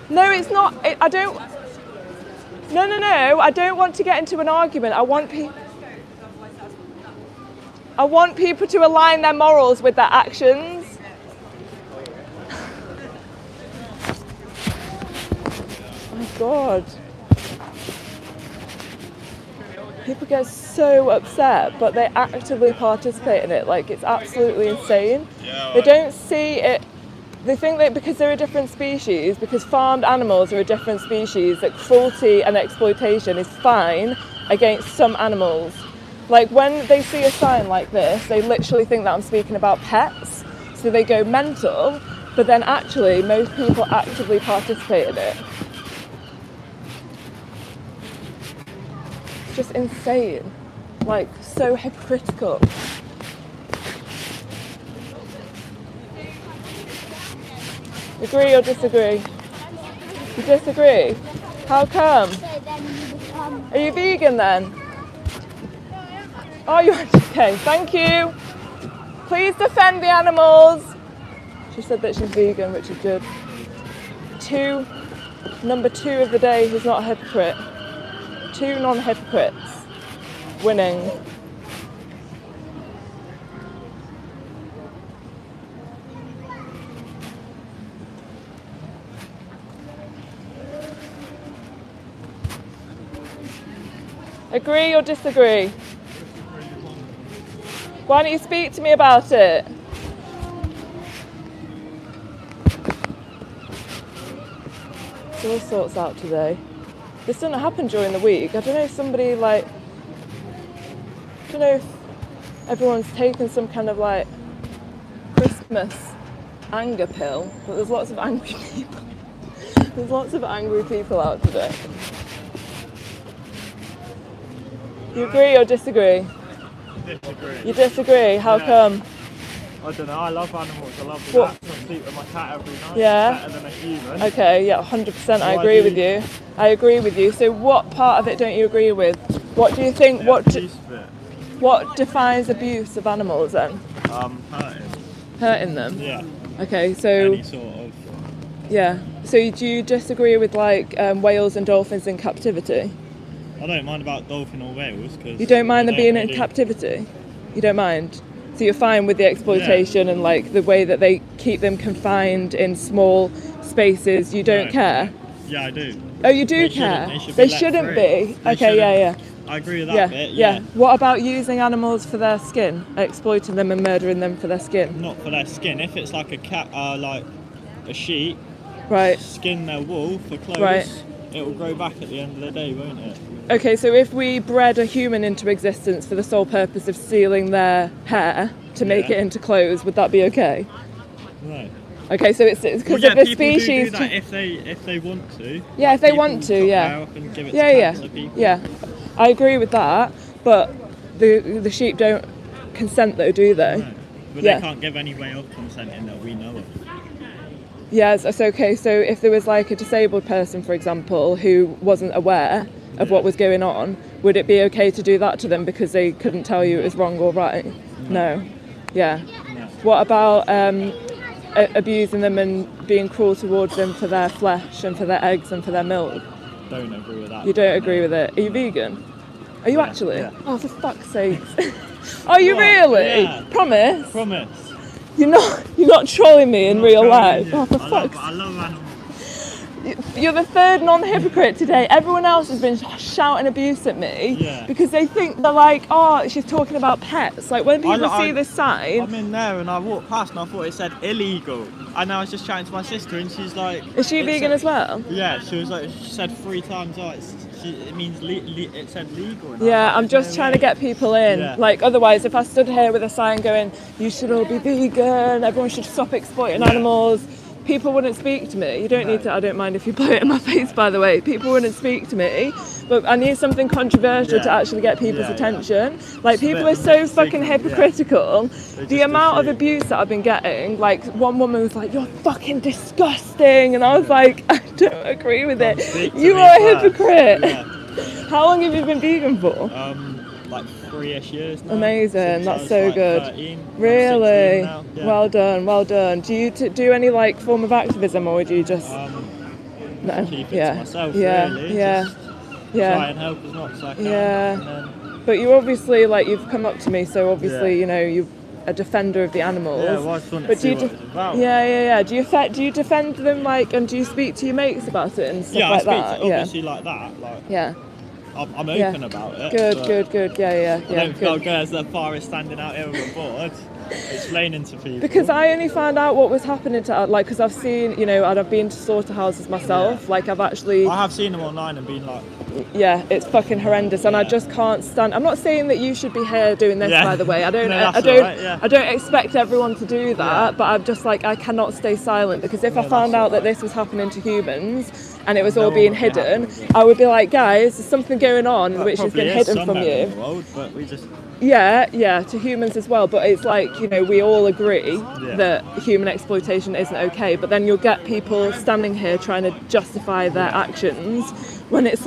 No, it's not. I don't. No. I don't want to get into an argument. I want people to align their morals with their actions. God. People get so upset, but they actively participate in it. Like, it's absolutely insane. They don't see it. They think that because they're a different species, because farmed animals are a different species, that cruelty and exploitation is fine against some animals. Like, when they see a sign like this, they literally think that I'm speaking about pets, so they go mental, but then actually most people actively participate in it. Just insane, like so hypocritical. Agree or disagree? You disagree? How come? Are you vegan then? Oh, you're okay. Thank you. Please defend the animals. She said that she's vegan, which is good. Number 2 of the day who's not a hypocrite. 2 non-hypocrites winning. Agree or disagree? Why don't you speak to me about it? All sorts out today. This doesn't happen during the week. I don't know if somebody I don't know if everyone's taken some kind of Christmas anger pill, but there's lots of angry people. There's lots of angry people out today. You agree or disagree? Disagree. You disagree? How come? I don't know, I love animals, I love the cats, I sleep with my cat every night, Yeah. it's better than a human. Okay, yeah, 100%, I agree with you. I agree with you. So what part of it don't you agree with? What do you think, what defines abuse of animals then? Hurting them? Yeah. Okay, so... Any sort of... Yeah, so do you disagree with whales and dolphins in captivity? I don't mind about dolphin or whales, because... You don't mind them being in captivity? You don't mind? So you're fine with the exploitation and the way that they keep them confined in small spaces. You don't care? Yeah, I do. Oh, you do care? They shouldn't be. Okay, yeah. I agree with that bit. Yeah. What about using animals for their skin, exploiting them and murdering them for their skin? Not for their skin. If it's like a cat, like a sheep, right? Skin their wool for clothes. Right. It will grow back at the end of the day, won't it? Okay, so if we bred a human into existence for the sole purpose of stealing their hair to make it into clothes, would that be okay? No. Okay, so it's because of the species. Do that if they want to. Yeah, if they want to, yeah. Yeah. I agree with that, but the sheep don't consent though, do they? No. But they can't give any way of consenting that we know of. Yes, it's okay. So if there was a disabled person, for example, who wasn't aware of what was going on, would it be okay to do that to them because they couldn't tell you it was wrong or right? No. Yeah. No. What about abusing them and being cruel towards them for their flesh and for their eggs and for their milk? Don't agree with that. You don't agree with it? Are you vegan? Are you actually? Yeah. Oh, for fuck's sake. Are you really? Yeah. Promise? Promise. You're not trolling me in real life. Oh, for fuck's sake. I love animals. You're the third non-hypocrite today. Everyone else has been shouting abuse at me because they think they're oh, she's talking about pets. When people see this sign... I'm in there and I walked past and I thought it said illegal. And I was just chatting to my sister and she's like... Is she vegan as well? Yeah, she said 3 times, it means it said legal. Yeah, I'm just trying to get people in. Yeah. Otherwise, if I stood here with a sign going, you should all be vegan, everyone should stop exploiting animals... People wouldn't speak to me. You don't need to. I don't mind if you blow it in my face, by the way. People wouldn't speak to me, but I need something controversial to actually get people's attention. People are so fucking hypocritical. The amount of abuse that I've been getting, one woman was like, "You're fucking disgusting," and I was like, "I don't agree with it. You are a hypocrite." Yeah. How long have you been vegan for? 3-ish years now. Amazing, that's so good. 13, really? now. Yeah. Well done. Do you do any form of activism, or would you just no? Keep it to myself, really. Yeah. Try and help as much as I can. Yeah. But you obviously you've come up to me, so obviously you're a defender of the animals. Yeah, well, I just wanted but to see what it's about. Yeah. Do you defend them and do you speak to your mates about it and stuff like that? Yeah, I speak to obviously like that. Yeah. I'm open about it. Good. Yeah. I don't think I'll go as far as standing out here with a board, explaining to people. Because I only found out what was happening to because I've seen and I've been to slaughterhouses myself. Yeah. I have seen them online and been like. Yeah, it's fucking horrendous, and I just can't stand. I'm not saying that you should be here doing this, by the way. I don't. I don't expect everyone to do that, but I'm just I cannot stay silent because if I found out that this was happening to humans and it was all being hidden, I would be like, guys, there's something going on which has been hidden from you. In the world, but we just... Yeah, to humans as well. But it's we all agree that human exploitation isn't okay. But then you'll get people standing here trying to justify their actions when it's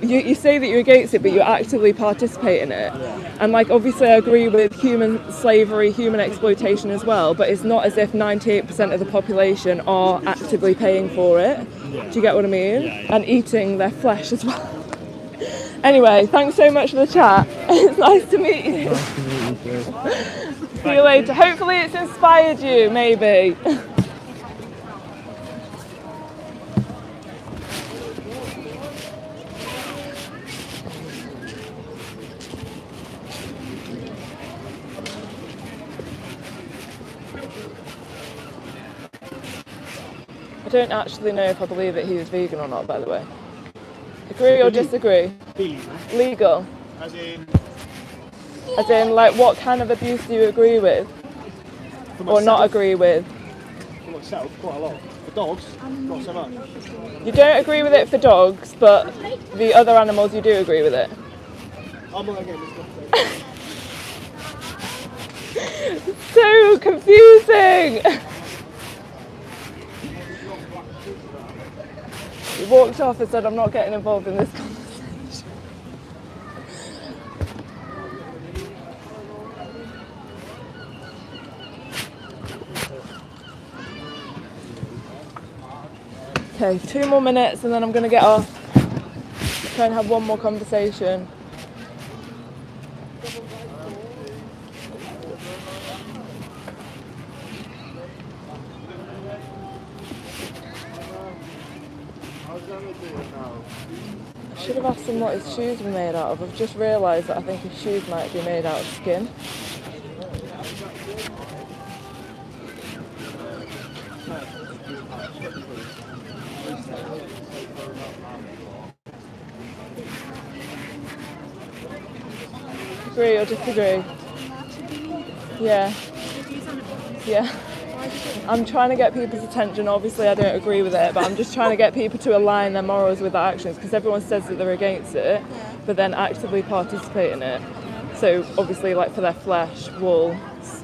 you say that you're against it, but you actively participate in it. And like, obviously I agree with human slavery, human exploitation as well, but it's not as if 98% of the population are actively paying for it. Do you get what I mean? And eating their flesh as well. Anyway, thanks so much for the chat. It's nice to meet you. See you later. Hopefully it's inspired you, maybe. I don't actually know if I believe that he was vegan or not, by the way. Agree or disagree? Legal. As in, like, what kind of abuse do you agree with? Or not agree with? for myself, quite a lot. For dogs, not so much. You don't agree with it for dogs, but the other animals you do agree with it? I'm not against this. So confusing! He walked off and said, I'm not getting involved in this conversation. Okay, 2 more minutes and then I'm going to get off. Try and have one more conversation. I should have asked him what his shoes were made out of. I've just realised that I think his shoes might be made out of skin. Agree or disagree? Yeah. Yeah. I'm trying to get people's attention. Obviously I don't agree with it, but I'm just trying to get people to align their morals with their actions, because everyone says that they're against it, but then actively participate in it. So obviously, like, for their flesh, wool,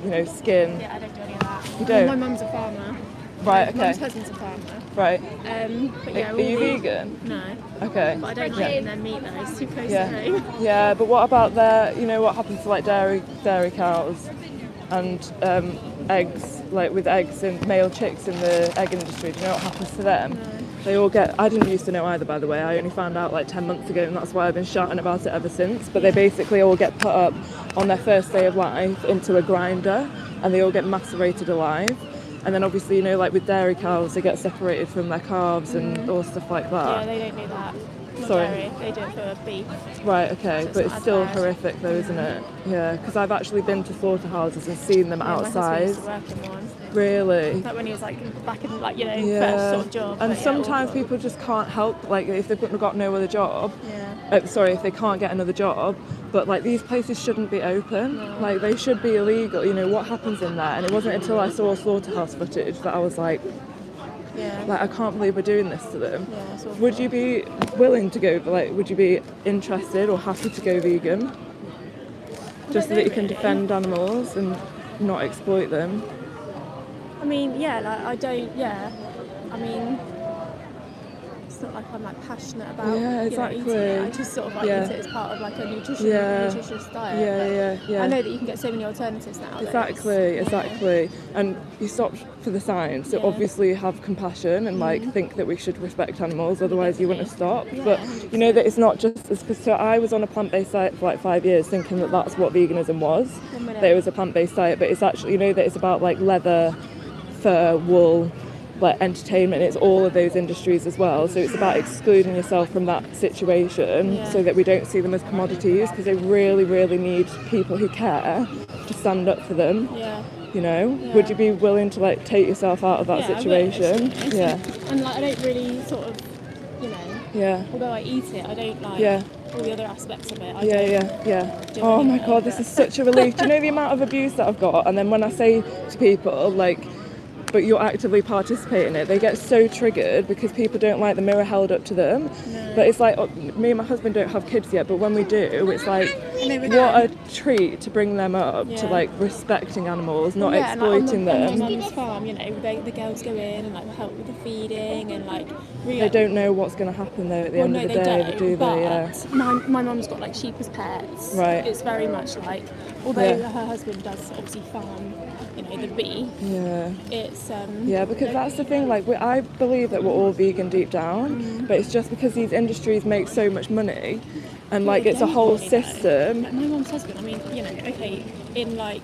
you know, skin. Yeah, I don't do any of that. You don't? My mum's a farmer. Right, okay. My mum's husband's a farmer. Right. But yeah, Are you vegan? No. Okay. But I don't like eating their meat though, it's too close to home. Yeah, but what about their, you know, what happens to like dairy cows and eggs, like with eggs and male chicks in the egg industry? Do you know what happens to them? No. They all get, I didn't used to know either, by the way. I only found out like 10 months ago, and that's why I've been shouting about it ever since. But they basically all get put up on their first day of life into a grinder, and they all get macerated alive. And then obviously, you know, like with dairy cows, they get separated from their calves and all stuff like that. Yeah, they don't do that. Not Sorry. dairy, they do it for beef. Right, okay, So but it's it's not still as bad. horrific though, isn't it? Yeah, because I've actually been to slaughterhouses and seen them Yeah, my husband outside. used to work in one. Really? Like when he was like back in like, you know, Yeah. first sort of job. And but, yeah, sometimes awful. people just can't help, like if they've got no other job. Yeah. Sorry, if they can't get another job, but like these places shouldn't be open. No. Like they should be illegal. You know what happens in there? And it wasn't until I saw slaughterhouse footage that I was like, I can't believe we're doing this to them. Yeah, it's awful. Would you be willing to go? Like, would you be interested or happy to go vegan? Just so that you can defend animals and not exploit them. I mean, yeah, like I don't, yeah. I mean, it's not like I'm like passionate about exactly. eating it. I just sort of like eat it as part of like a nutritious diet. Yeah. I know that you can get so many alternatives now. Exactly. And you stopped for the signs, so obviously you have compassion and like think that we should respect animals, otherwise you wouldn't have stopped. But you know that it's not just as, so I was on a plant-based diet for like 5 years thinking that that's what veganism was, that it was a plant-based diet, but it's actually, you know, that it's about like leather, fur, wool, like entertainment, it's all of those industries as well, so it's about excluding yourself from that situation so that we don't see them as commodities, because they really need people who care to stand up for them. You know, would you be willing to like take yourself out of that situation? And like I don't really sort of, you know, although I eat it, I don't like all the other aspects of it. Oh my god, this is such a relief. Do you know the amount of abuse that I've got? And then when I say to people like, but you're actively participating in it, they get so triggered because people don't like the mirror held up to them. But it's like, me and my husband don't have kids yet, but when we do, it's like, what a treat to bring them up to like respecting animals, not exploiting them. On my mum's farm, you know, the girls go in and like help with the feeding and like. They don't know what's going to happen though at the end of the day, do they? Yeah. My mum's got like sheep as pets. Right. It's very much like, although her husband does obviously farm, you know, the beef. Yeah. It's because that's the thing. Like, I believe that we're all vegan deep down, but it's just because these industries make so much money, and like it's a whole system. Like, my mum's husband. I mean, you know, okay, in like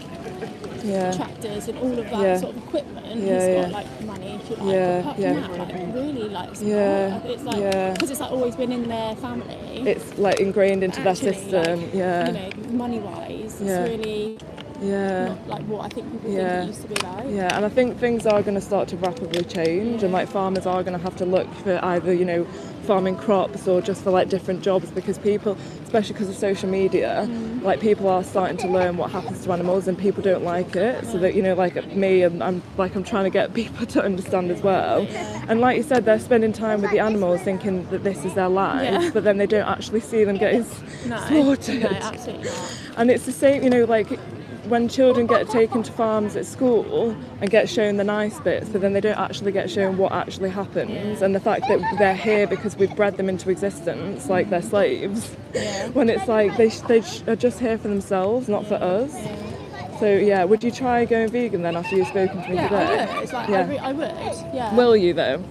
tractors and all of that sort of equipment, he's got like money, if you like. Apart from that, like really like support. It's like because it's like always been in their family. It's like ingrained into their system. Like, you know, money wise, it's really. Not like what I think people think it used to be like. Yeah, and I think things are going to start to rapidly change, and like farmers are going to have to look for either, you know, farming crops or just for like different jobs, because people, especially because of social media, like people are starting to learn what happens to animals and people don't like it. So that, you know, like me, I'm trying to get people to understand as well. And like you said, they're spending time with the animals thinking that this is their life, but then they don't actually see them getting slaughtered. No, absolutely not. And it's the same, you know, like when children get taken to farms at school and get shown the nice bits, but then they don't actually get shown what actually happens, and the fact that they're here because we've bred them into existence, like they're slaves, when it's like they are just here for themselves, not for us. So would you try going vegan then after you've spoken to me today? I would. It's like, I would. Yeah. Will you though?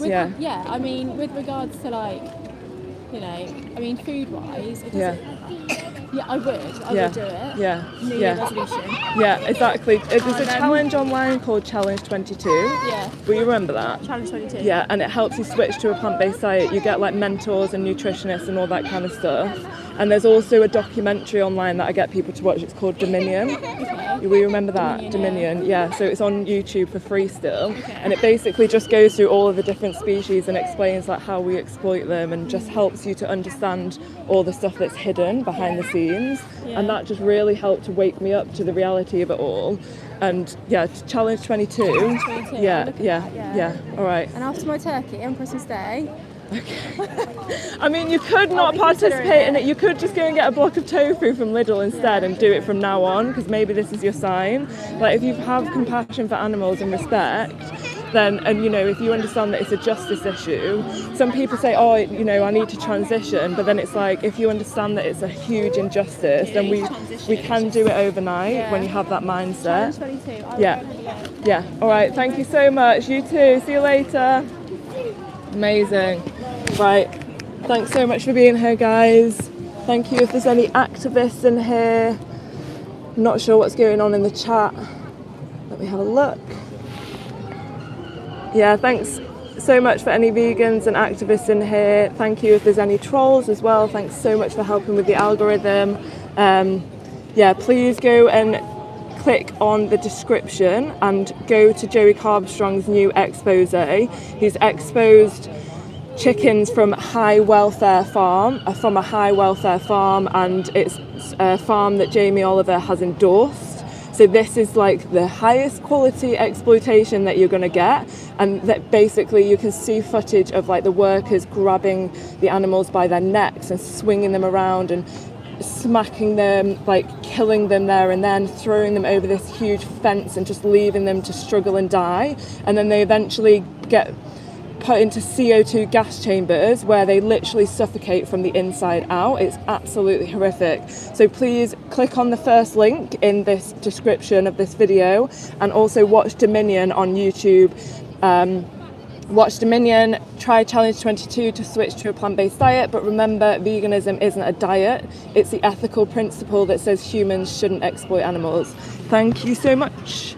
Yeah. I mean, with regards to like, you know, I mean, food wise, it doesn't. Yeah, I would. I would do it. New Year resolution. Yeah, exactly. There's a challenge online called Challenge 22. Yeah. Will you remember that? Challenge 22. Yeah, and it helps you switch to a plant-based diet. You get like mentors and nutritionists and all that kind of stuff. And there's also a documentary online that I get people to watch. It's called Dominion. Okay. Will you remember that? Dominion. Yeah. So it's on YouTube for free still. Okay. And it basically just goes through all of the different species and explains like how we exploit them, and just helps you to understand all the stuff that's hidden behind the scenes. And that just really helped to wake me up to the reality of it all. And Challenge 22. Yeah. All right. And after my turkey on Christmas Day. Okay. I mean, you could not participate in it. You could just go and get a block of tofu from Lidl instead and do it from now on, because maybe this is your sign. Like, if you have compassion for animals and respect, then, and you know, if you understand that it's a justice issue, some people say, oh, you know, I need to transition, but then it's like, if you understand that it's a huge injustice, then we can do it overnight when you have that mindset. Yeah. All right. Thank you so much. You too. See you later. Amazing. Right. Thanks so much for being here, guys. Thank you. If there's any activists in here, I'm not sure what's going on in the chat. Let me have a look. Yeah, thanks so much for any vegans and activists in here. Thank you if there's any trolls as well. Thanks so much for helping with the algorithm. Please go and click on the description and go to Joey Carbstrong's new expose. He's exposed chickens from a high welfare farm, and it's a farm that Jamie Oliver has endorsed. So this is like the highest quality exploitation that you're going to get, and that basically you can see footage of like the workers grabbing the animals by their necks and swinging them around and smacking them, like killing them there and then, throwing them over this huge fence and just leaving them to struggle and die. And then they eventually get put into CO2 gas chambers where they literally suffocate from the inside out. It's absolutely horrific. So please click on the first link in this description of this video, and also watch Dominion on YouTube. Watch Dominion, try Challenge 22 to switch to a plant-based diet, but remember, veganism isn't a diet, it's the ethical principle that says humans shouldn't exploit animals. Thank you so much.